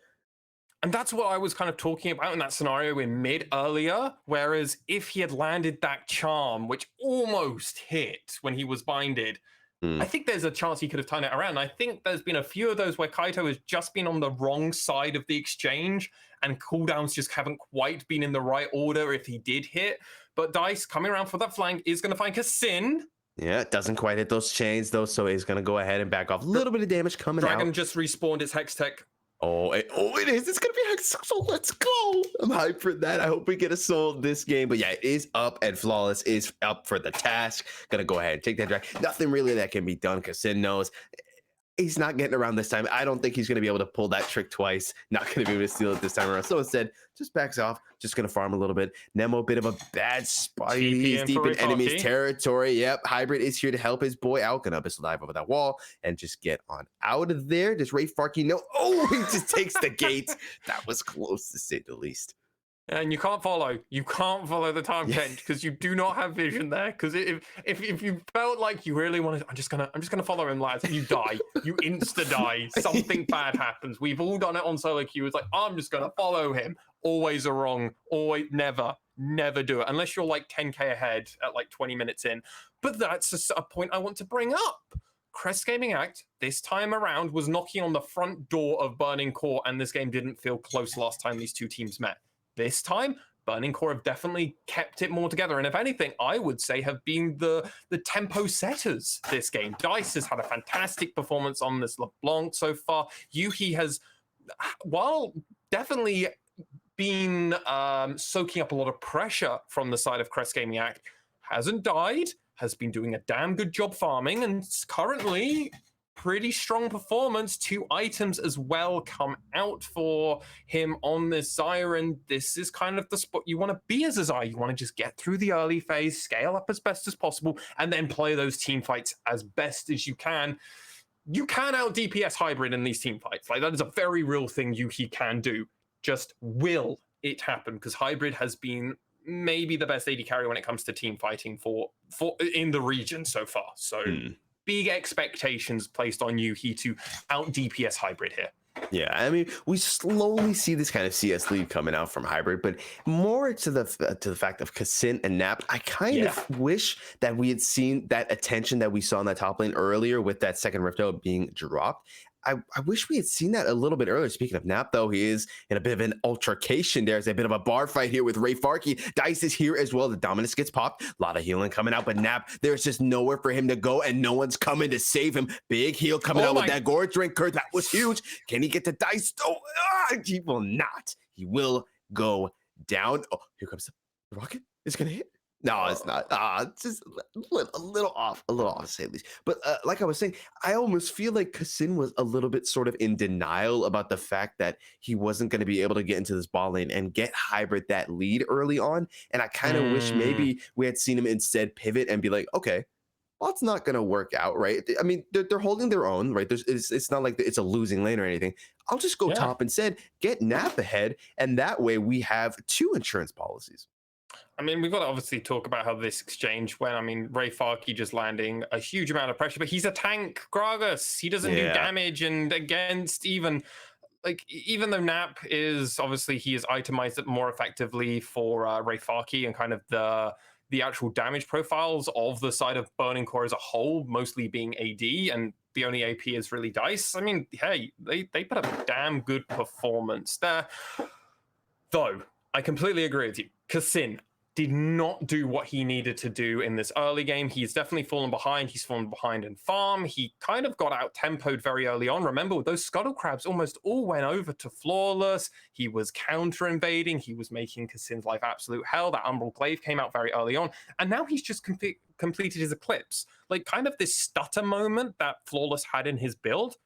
And that's what I was kind of talking about in that scenario in mid earlier. Whereas if he had landed that charm, which almost hit when he was binded, I think there's a chance he could have turned it around. I think there's been a few of those where Kaito has just been on the wrong side of the exchange and cooldowns just haven't quite been in the right order if he did hit. But Dice coming around for that flank is going to find Kassin. Yeah, it doesn't quite hit those chains though, so he's going to go ahead and back off. A little bit of damage coming out. Dragon just respawned its Hex Tech. It is. It's going to be Hex, so let's go. I'm hyped for that. I hope we get a soul this game. But yeah, it is up, and Flawless is up for the task. Going to go ahead and take that drag. Nothing really that can be done because Sin knows he's not getting around this time. I don't think he's going to be able to pull that trick twice. Not going to be able to steal it this time around. So instead, just backs off. Just going to farm a little bit. Nemo, bit of a bad spot. He's deep in enemy's territory. Yep. Hybrid is here to help his boy out. Gonna up his live over that wall and just get on out of there. Does Ray Farky know? Oh, he just takes the gate. That was close, to say the least. And you can't follow. You can't follow the time change because you do not have vision there. Because if you felt like you really wanted, I'm just gonna follow him, lads. You die. You insta die. Something bad happens. We've all done it on solo queue. It's like, I'm just gonna follow him. Always a wrong. Always never do it unless you're like 10k ahead at like 20 minutes in. But that's a point I want to bring up. Crest Gaming Act this time around was knocking on the front door of Burning Core, and this game didn't feel close last time these two teams met. This time, Burning Core have definitely kept it more together. And if anything, I would say have been the tempo setters this game. Dice has had a fantastic performance on this LeBlanc so far. Yuhi has, while definitely been soaking up a lot of pressure from the side of Crest Gaming Act, hasn't died, has been doing a damn good job farming, and currently pretty strong performance. 2 items as well come out for him on this Siren. This is kind of the spot you want to be as a Zyre. You want to just get through the early phase, scale up as best as possible, and then play those team fights as best as you can. You can out DPS Hybrid in these team fights. Like, that is a very real thing he can do. Just will it happen? Because Hybrid has been maybe the best AD carry when it comes to team fighting for in the region so far. So big expectations placed on Yuhi to out DPS Hybrid here. Yeah, I mean, we slowly see this kind of CS lead coming out from Hybrid, but more to the fact of Kassin and Nap. I kind of wish that we had seen that attention that we saw in that top lane earlier with that second Rifto being dropped. I wish we had seen that a little bit earlier. Speaking of Nap, though, he is in a bit of an altercation. There's a bit of a bar fight here with Ray Farky. Dice is here as well. The Dominus gets popped. A lot of healing coming out, but Nap, there's just nowhere for him to go, and no one's coming to save him. Big heal coming out with that Gore Drink Curse. That was huge. Can he get the Dice? Oh, he will not. He will go down. Oh, here comes the rocket. It's going to hit. No, it's not. It's just a little off, to say the least. But like I was saying, I almost feel like Kassin was a little bit sort of in denial about the fact that he wasn't going to be able to get into this ball lane and get Hybrid that lead early on. And I kind of wish maybe we had seen him instead pivot and be like, okay, well, it's not going to work out, right? I mean, they're holding their own, right? It's not like it's a losing lane or anything. I'll just go top instead, get Nap ahead, and that way we have 2 insurance policies. I mean, we've got to obviously talk about how this exchange went. I mean, Ray Farkey just landing a huge amount of pressure, but he's a tank, Gragas. He doesn't do damage, and against even though Nap is obviously he is itemized it more effectively for Ray Farkey and kind of the actual damage profiles of the side of Burning Core as a whole, mostly being AD, and the only AP is really Dice. I mean, hey, they put up a damn good performance there. Though, I completely agree with you. Kassin did not do what he needed to do in this early game. He's definitely fallen behind. He's fallen behind in farm. He kind of got out-tempoed very early on. Remember, those Scuttle Crabs almost all went over to Flawless. He was counter-invading. He was making Kassin's life absolute hell. That Umbral Glaive came out very early on. And now he's just completed his Eclipse. Like, kind of this stutter moment that Flawless had in his build,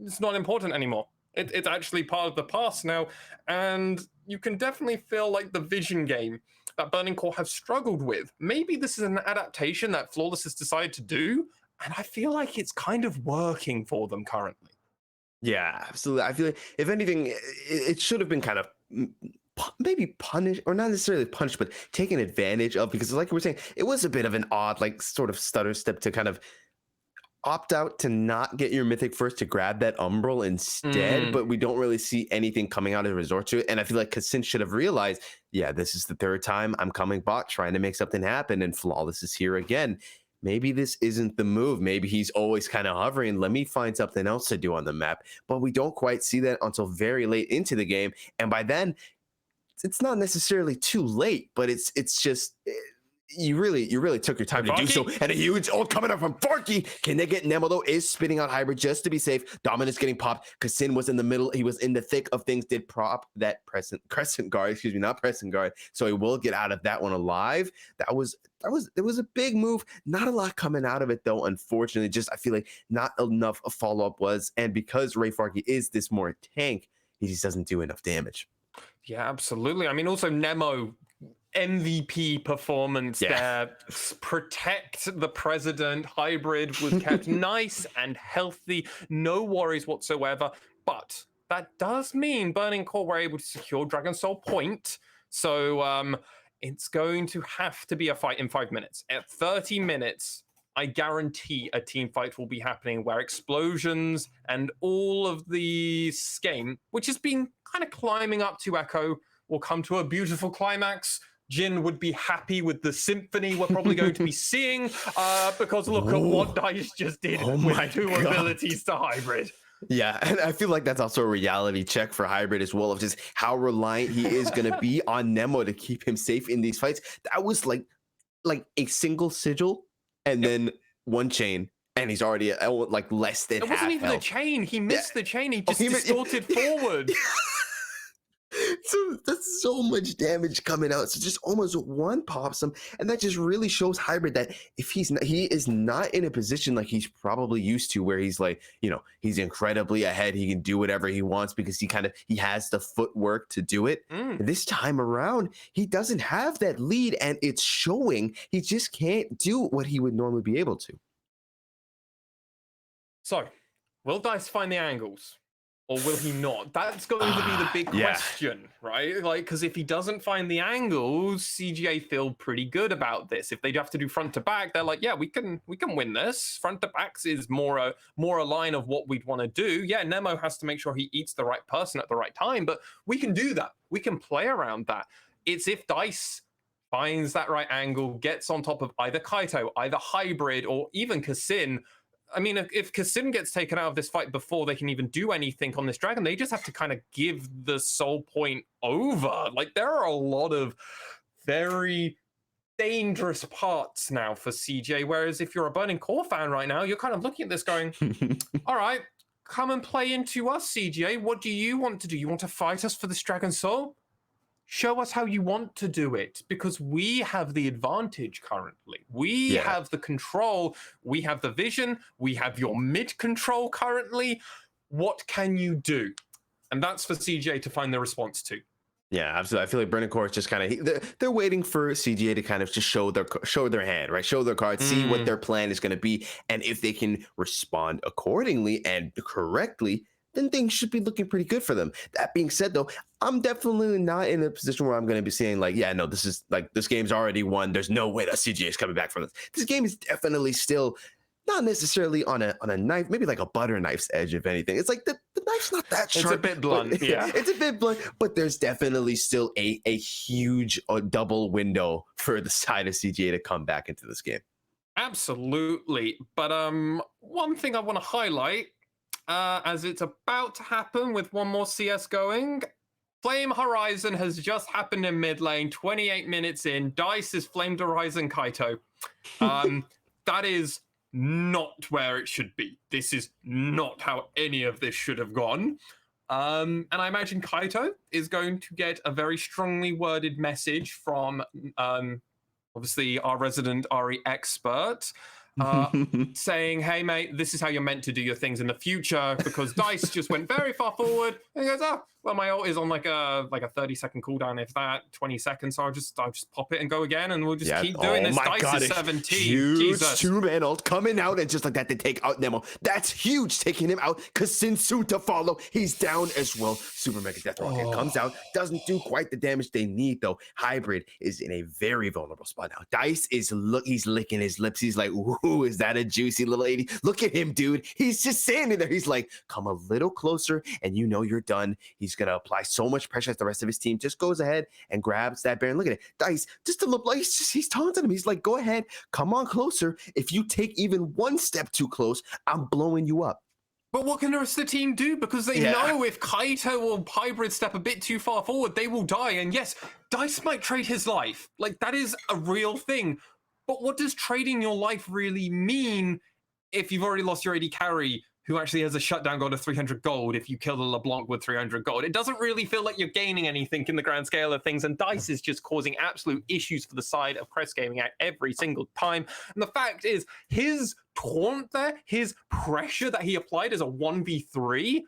it's not important anymore. It's actually part of the past now. And you can definitely feel like the vision game that Burning Core have struggled with. Maybe this is an adaptation that Flawless has decided to do, and I feel like it's kind of working for them currently. Yeah, absolutely. I feel like, if anything, it should have been kind of maybe punished, or not necessarily punished, but taken advantage of, because like we were saying, it was a bit of an odd, like, sort of stutter step to kind of opt out to not get your mythic first to grab that Umbral instead, but we don't really see anything coming out of resort to it. And I feel like Kassin should have realized, yeah, this is the 3rd time I'm coming bot trying to make something happen, and Flawless is here again. Maybe this isn't the move. Maybe he's always kind of hovering. Let me find something else to do on the map. But we don't quite see that until very late into the game. And by then, it's not necessarily too late, but it's just... You really took your time to do so. And a huge ult coming up from Farkey. Can they get Nemo, though? Is spinning out Hybrid just to be safe. Dominus getting popped. Kassin was in the middle. He was in the thick of things. Did prop that crescent guard, excuse me, not Crescent guard. So he will get out of that one alive. It was a big move. Not a lot coming out of it, though, unfortunately. Just, I feel like not enough follow-up was. And because Ray Farkey is this more tank, he just doesn't do enough damage. Yeah, absolutely. I mean, also Nemo, MVP performance there. Protect the president. Hybrid was kept nice and healthy. No worries whatsoever. But that does mean Burning Core were able to secure Dragon Soul Point. So it's going to have to be a fight in 5 minutes. At 30 minutes, I guarantee a team fight will be happening where explosions and all of the game, which has been kind of climbing up to Echo, will come to a beautiful climax. Jin would be happy with the symphony we're probably going to be seeing, because look at what Dice just did with 2 abilities to Hybrid. Yeah, and I feel like that's also a reality check for Hybrid as well, of just how reliant he is going to be on Nemo to keep him safe in these fights. That was like a single sigil and then 1 chain, and he's already like less than half. It wasn't even a chain. He missed the chain. He just distorted forward. So that's so much damage coming out. So just almost 1 pops him, and that just really shows Hybrid that if he is not in a position like he's probably used to, where he's like, he's incredibly ahead. He can do whatever he wants because he has the footwork to do it. This time around, he doesn't have that lead, and it's showing. He just can't do what he would normally be able to. So, will Dice find the angles? Or will he not? That's going to be the big question, right? Like, because if he doesn't find the angles, CGA feel pretty good about this. If they have to do front to back, they're like, yeah, we can win this. Front to backs is more a line of what we'd want to do. Yeah, Nemo has to make sure he eats the right person at the right time, but we can do that. We can play around that. It's if Dice finds that right angle, gets on top of either Kaito, either Hybrid, or even Kassin. I mean, if Kassin gets taken out of this fight before they can even do anything on this dragon, they just have to kind of give the soul point over. Like, there are a lot of very dangerous parts now for CJ, whereas if you're a Burning Core fan right now, you're kind of looking at this going, all right, come and play into us, CJ. What do you want to do? You want to fight us for this Dragon Soul? show us how you want to do it, because we have the advantage currently. We have the control, we have the vision, we have your mid control currently. What can you do? And that's for CGA to find the response to. Yeah, absolutely. I feel like Brennan Core is just kind of they're waiting for CGA to kind of just show their hand, right? Show their cards, see what their plan is going to be, and if they can respond accordingly and correctly, then things should be looking pretty good for them. That being said, though, I'm definitely not in a position where I'm going to be saying like, yeah, no, this game's already won. There's no way that CGA is coming back from this. This game is definitely still not necessarily on a knife, maybe like a butter knife's edge, if anything. It's like the knife's not that sharp. It's a bit blunt, yeah. It's a bit blunt, but there's definitely still a huge double window for the side of CGA to come back into this game. Absolutely. But one thing I want to highlight, as it's about to happen with one more CS going, Flame Horizon has just happened in mid lane, 28 minutes in. Dice is Flamed Horizon Kaito. That is not where it should be. This is not how any of this should have gone. And I imagine Kaito is going to get a very strongly worded message from obviously our resident RE expert, saying, hey mate, this is how you're meant to do your things in the future, because Dice just went very far forward and he goes, oh, well, my ult is on like a 30-second cooldown, if that, 20 seconds, so I'll just pop it and go again, and we'll just keep doing this. Dice is 17. Huge Jesus. Two-man ult coming out, and just like that, they take out Nemo. That's huge, taking him out, because Sin soon to follow. He's down as well. Super Mega Death Rocket comes out, doesn't do quite the damage they need, though. Hybrid is in a very vulnerable spot now. Dice is, he's licking his lips. He's like, ooh, is that a juicy little lady? Look at him, dude. He's just standing there. He's like, come a little closer, and you know you're done. He's going to apply so much pressure as the rest of his team just goes ahead and grabs that Baron. Look at it. Dice, just to look like he's taunting him. He's like, go ahead, come on closer. If you take even one step too close, I'm blowing you up. But what can the rest of the team do? Because they know if Kaito or Hybrid step a bit too far forward, they will die. And yes, Dice might trade his life. Like, that is a real thing. But what does trading your life really mean if you've already lost your AD carry, who actually has a shutdown gold of 300 gold if you kill the LeBlanc with 300 gold? It doesn't really feel like you're gaining anything in the grand scale of things, and Dice is just causing absolute issues for the side of Crest Gaming at every single time. And the fact is, his taunt there, his pressure that he applied as a 1v3,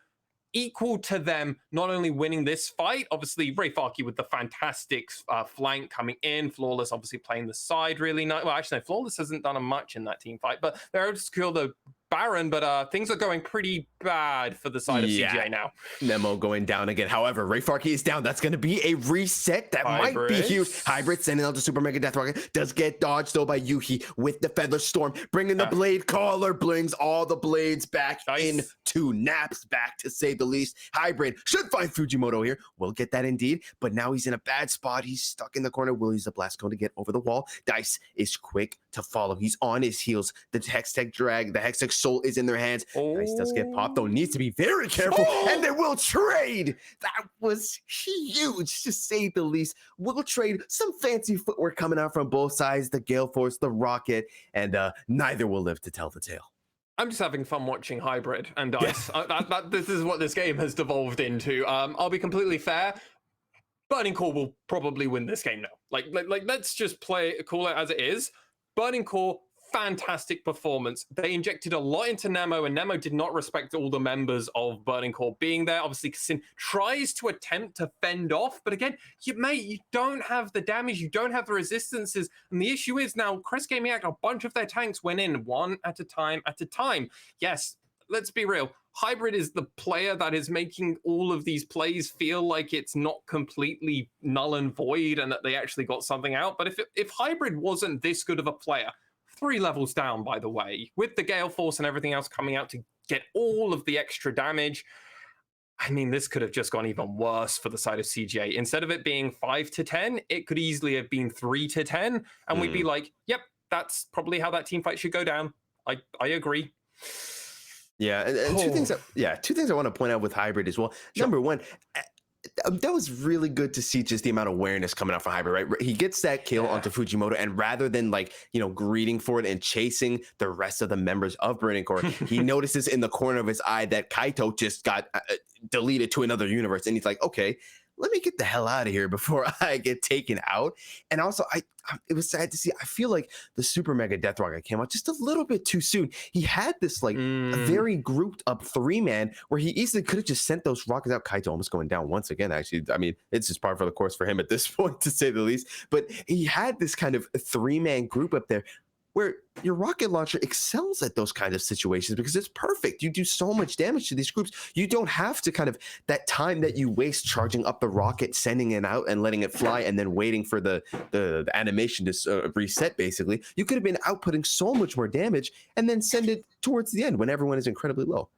equal to them not only winning this fight, obviously Ray Farkey with the fantastic flank coming in, Flawless obviously playing the side really nice. Well, actually, no, Flawless hasn't done much in that team fight, but they're able to secure the Baron, but things are going pretty bad for the side of CGA now. Nemo going down again. However, Ray Farkey is down. That's going to be a reset. That might be huge. Hybrid sending out the Super Mega Death Rocket. Does get dodged, though, by Yuhi with the Feather Storm. Bringing the Blade Caller. Brings all the blades back into Naps, back to say the least. Hybrid should find Fujimoto here. We'll get that indeed. But now he's in a bad spot. He's stuck in the corner. Will use the Blast Cone to get over the wall. Dice is quick to follow. He's on his heels. The Hextech drag. The Hextech Soul is in their hands. Dice does get popped, though. Needs to be very careful. And they will trade. That was huge, to say the least. We'll trade. Some fancy footwork coming out from both sides. The Gale Force, the Rocket, and neither will live to tell the tale. I'm just having fun watching Hybrid and Dice. This is what this game has devolved into. I'll be completely fair. Burning Core will probably win this game now. Like let's just call it as it is. Burning Core, fantastic performance. They injected a lot into Nemo, and Nemo did not respect all the members of Burning Core being there. Obviously, Sin tries to attempt to fend off, but again, you don't have the damage, you don't have the resistances, and the issue is now Crest Gaming Act, a bunch of their tanks went in one at a time. Yes, let's be real. Hybrid is the player that is making all of these plays feel like it's not completely null and void and that they actually got something out. But if Hybrid wasn't this good of a player, 3 levels down, by the way, with the Gale Force and everything else coming out to get all of the extra damage, I mean, this could have just gone even worse for the side of CGA. Instead of it being 5-10, it could easily have been 3-10, and we'd be like, yep, that's probably how that team fight should go down. I agree. Yeah, and two things I want to point out with Hybrid as well. Sure. Number one, that was really good to see just the amount of awareness coming out from Hybrid, right? He gets that kill onto Fujimoto, and rather than greeting for it and chasing the rest of the members of Burning Core, he notices in the corner of his eye that Kaito just got deleted to another universe, and he's like, okay, let me get the hell out of here before I get taken out. And also, it was sad to see. I feel like the Super Mega Death Rocket came out just a little bit too soon. He had this like a very grouped up 3-man where he easily could have just sent those rockets out. Kaito almost going down once again, actually. I mean, it's just par for the course for him at this point, to say the least. But he had this kind of 3-man group up there where your rocket launcher excels at those kind of situations because it's perfect. You do so much damage to these groups. You don't have to kind of that time that you waste charging up the rocket, sending it out and letting it fly and then waiting for the animation to reset, basically. You could have been outputting so much more damage and then send it towards the end when everyone is incredibly low.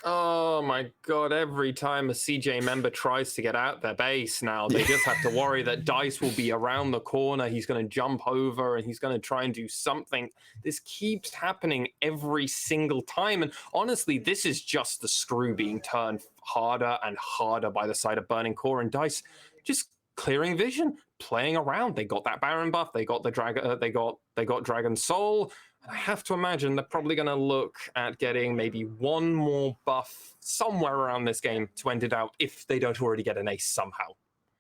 Oh my god, every time a CJ member tries to get out their base now, they just have to worry that Dice will be around the corner, he's going to jump over, and he's going to try and do something. This keeps happening every single time, and honestly, this is just the screw being turned harder and harder by the side of Burning Core, and Dice just clearing vision, playing around. They got that Baron buff, they got the they got Dragon Soul. I have to imagine they're probably going to look at getting maybe one more buff somewhere around this game to end it out if they don't already get an ace somehow.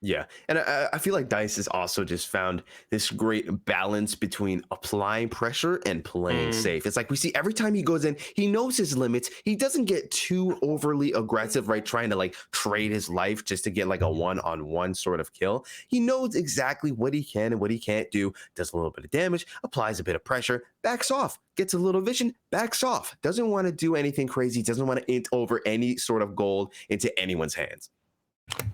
Yeah, and I feel like Dice has also just found this great balance between applying pressure and playing safe. It's like we see every time he goes in, he knows his limits. He doesn't get too overly aggressive, right? Trying to like trade his life just to get like a one-on-one sort of kill. He knows exactly what he can and what he can't do, does a little bit of damage, applies a bit of pressure, backs off, gets a little vision, backs off. Doesn't want to do anything crazy, doesn't want to int over any sort of gold into anyone's hands.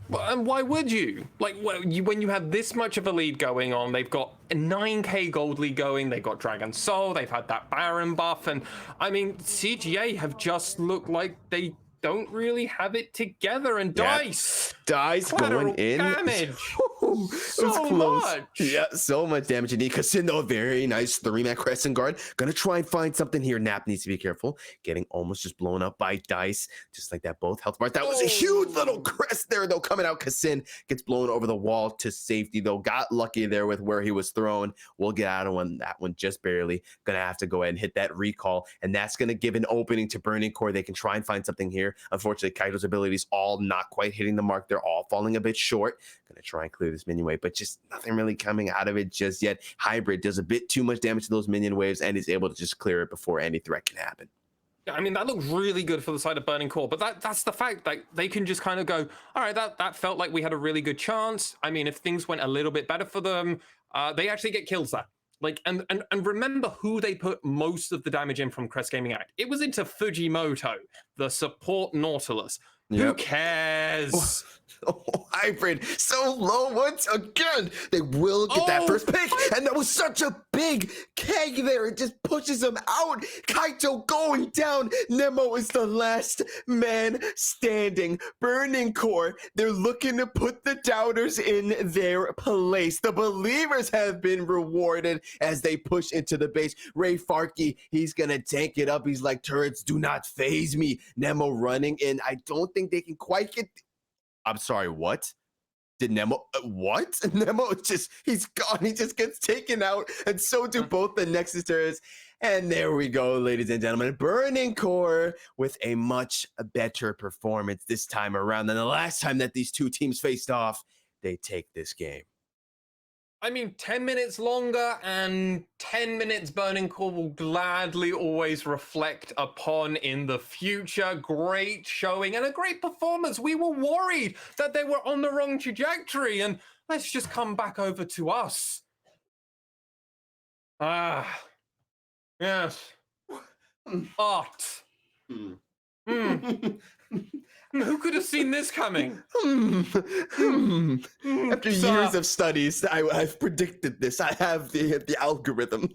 Well, and why would you? Like, when you have this much of a lead going on, they've got a 9k gold lead going, they've got Dragon Soul, they've had that Baron buff, and I mean, CGA have just looked like they don't really have it together, and Dice going in. Damage. So it was close. Much. Yeah, so much damage indeed. Cassindo, a very nice 3-man Crescent Guard. Gonna try and find something here. Nap needs to be careful. Getting almost just blown up by Dice. Just like that, both health bars. That was a huge little crest there, though, coming out. Cassin gets blown over the wall to safety, though. Got lucky there with where he was thrown. We'll get out of that one just barely. Gonna have to go ahead and hit that recall, and that's gonna give an opening to Burning Core. They can try and find something here. Unfortunately, Kaito's abilities all not quite hitting the mark. They're all falling a bit short. Gonna try and clear this minion wave, but just nothing really coming out of it just yet. Hybrid does a bit too much damage to those minion waves and is able to just clear it before any threat can happen. I mean, that looked really good for the side of Burning Core, but that's the fact. Like, they can just kind of go, all right, that felt like we had a really good chance. I mean, if things went a little bit better for them, they actually get kills there. Like, and remember who they put most of the damage in from Crest Gaming Act. It was into Fujimoto, the support Nautilus. Yep. Who cares? Hybrid so low once again. They will get that first pick, and that was such a big keg there. It just pushes them out. Kaito going down. Nemo is the last man standing. Burning Core, they're looking to put the doubters in their place. The believers have been rewarded as they push into the base. Ray Farkey, he's gonna tank it up. He's like, turrets do not phase me. Nemo running in. I don't think they can quite get. I'm sorry, what? Did Nemo, what? Nemo he's gone. He just gets taken out, and so do both the Nexus turrets. And there we go, ladies and gentlemen. Burning Core with a much better performance this time around than the last time that these two teams faced off. They take this game. I mean, 10 minutes longer and 10 minutes Burning Core will gladly always reflect upon in the future. Great showing and a great performance. We were worried that they were on the wrong trajectory, and let's just come back over to us. Yes. Art. Who could have seen this coming? After years of studies, I've predicted this. I have the algorithm.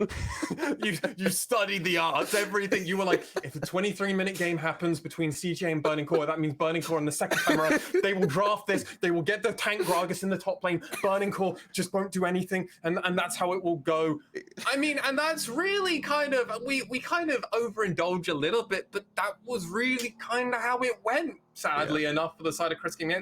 You studied the arts, everything. You were like, if a 23-minute game happens between CJ and Burning Core, that means Burning Core on the second time around, they will draft this. They will get the tank Gragas in the top lane. Burning Core just won't do anything, and that's how it will go. I mean, and that's really kind of, we kind of overindulge a little bit, but that was really kind of how it went. Sadly enough for the side of Crest Gaming.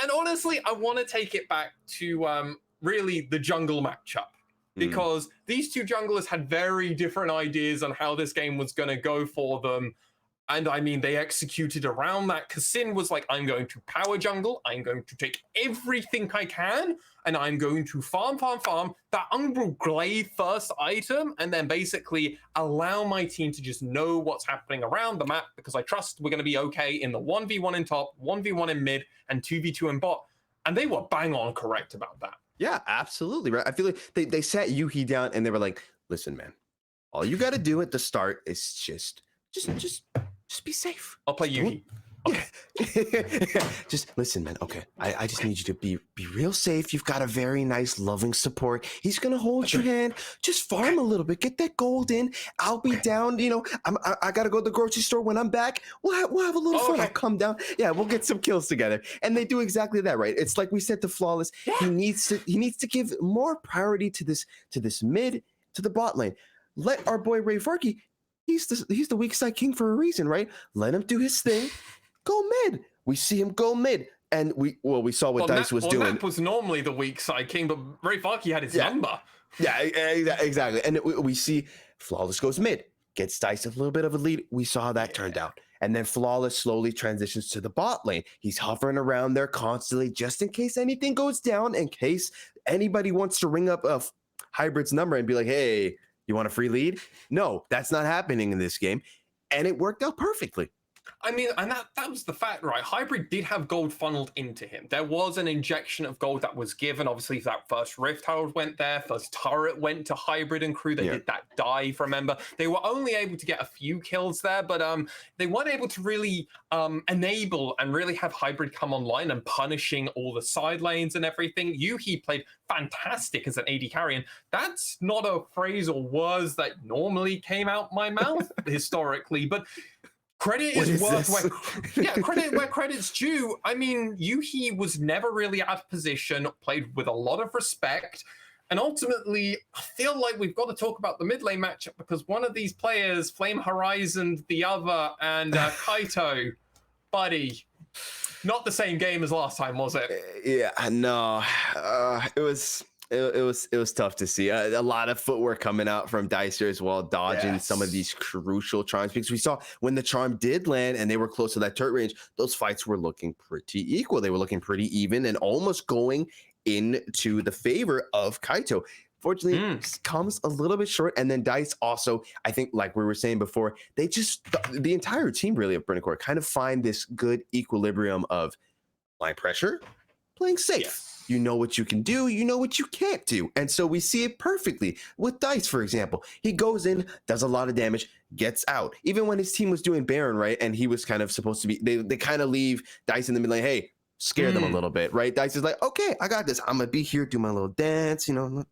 And honestly, I want to take it back to really the jungle matchup, because these two junglers had very different ideas on how this game was going to go for them. And I mean, they executed around that. Kassin was like, I'm going to power jungle. I'm going to take everything I can. And I'm going to farm that Umbral Glaive first item. And then basically allow my team to just know what's happening around the map. Because I trust we're going to be okay in the 1v1 in top, 1v1 in mid, and 2v2 in bot. And they were bang on correct about that. Yeah, absolutely. Right. I feel like they sat Yuhi down and they were like, listen, man, all you got to do at the start is just be safe. I'll play Yuhi. Okay. Yeah. Just listen, man. Okay. I just need you to be real safe. You've got a very nice, loving support. He's going to hold your hand. Just farm a little bit. Get that gold in. I'll be down. You know, I got to go to the grocery store. When I'm back, we'll have a little fun. I'll come down. Yeah, we'll get some kills together. And they do exactly that, right? It's like we said to Flawless. Yeah. He needs to give more priority to this mid, to the bot lane. Let our boy Ray Farkey, he's the weak side king for a reason, right? Let him do his thing. Go mid. We see him go mid. And we saw what Dice was doing. Nap was normally the weak side king, but Ray Farkey had his number. Yeah, exactly. And we see Flawless goes mid, gets Dice a little bit of a lead. We saw how that turned out. And then Flawless slowly transitions to the bot lane. He's hovering around there constantly just in case anything goes down, in case anybody wants to ring up Hybrid's number and be like, hey, you want a free lead? No, that's not happening in this game. And it worked out perfectly. I mean, and that was the fact, right? Hybrid did have gold funneled into him. There was an injection of gold that was given. Obviously, that first Rift Herald went there. First turret went to Hybrid and crew. They did that dive, remember? They were only able to get a few kills there, but they weren't able to really enable and really have Hybrid come online and punishing all the side lanes and everything. Yuhi played fantastic as an AD carry, and that's not a phrase or words that normally came out my mouth historically, but credit is worth credit where credit's due. I mean, Yuhi was never really out of position, played with a lot of respect, and ultimately, I feel like we've got to talk about the mid lane matchup because one of these players, Flame Horizon, the other, and Kaito, buddy, not the same game as last time, was it? Yeah, no, it was tough to see. A lot of footwork coming out from Dicer as well, dodging some of these crucial charms. Because we saw when the charm did land and they were close to that turret range, those fights were looking pretty equal. They were looking pretty even and almost going into the favor of Kaito. Fortunately, comes a little bit short. And then Dice also, I think, like we were saying before, they just, the entire team really of Britney Core kind of find this good equilibrium of line pressure, playing safe. Yeah. You know what you can do, you know what you can't do. And so we see it perfectly with Dice, for example. He goes in, does a lot of damage, gets out. Even when his team was doing Baron, right? And he was kind of supposed to be, they kind of leave Dice in the middle, like, hey, scare them a little bit, right? Dice is like, okay, I got this. I'm going to be here, do my little dance, you know.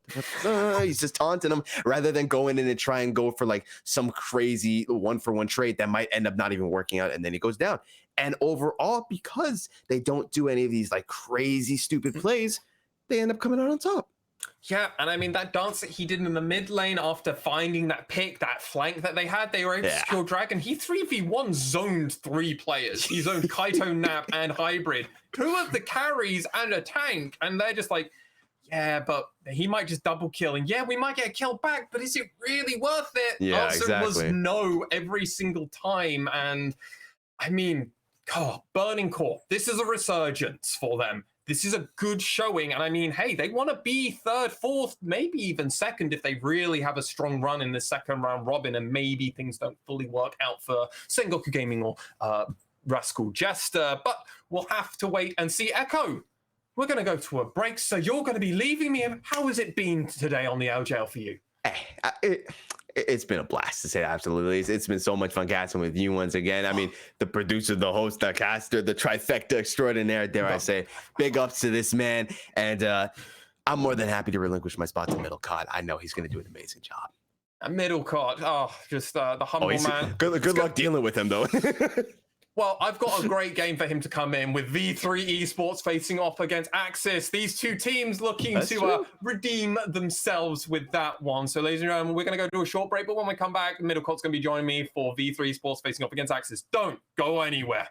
He's just taunting them rather than going in and try and go for like some crazy one-for-one trade that might end up not even working out. And then he goes down. And overall, because they don't do any of these like crazy, stupid plays, they end up coming out on top. Yeah, and I mean, that dance that he did in the mid lane after finding that pick, that flank that they had, they were able to secure Dragon. He 3v1 zoned 3 players. He zoned Kaito, Nap, and Hybrid. 2 of the carries and a tank. And they're just like, yeah, but he might just double kill. And yeah, we might get a kill back, but is it really worth it? Yeah, answer was no every single time. And I mean, Burning Core, this is a resurgence for them. This is a good showing. And I mean, hey, they want to be 3rd, 4th, maybe even 2nd if they really have a strong run in the 2nd round robin and maybe things don't fully work out for Sengoku Gaming or Rascal Jester. But we'll have to wait and see. Echo, we're going to go to a break. So you're going to be leaving me. How has it been today on the LJL for you? It's been a blast to say absolutely. It's been so much fun casting with you once again. I mean, the producer, the host, the caster, the trifecta extraordinaire, dare I say. Big ups to this man. And I'm more than happy to relinquish my spot to Middle Cod. I know he's going to do an amazing job. Middle Cod, just the humble man. Good luck dealing with him, though. Well, I've got a great game for him to come in with V3 Esports facing off against Axis. These 2 teams looking to redeem themselves with that one. So, ladies and gentlemen, we're going to go do a short break. But when we come back, Middlecot's going to be joining me for V3 Esports facing off against Axis. Don't go anywhere.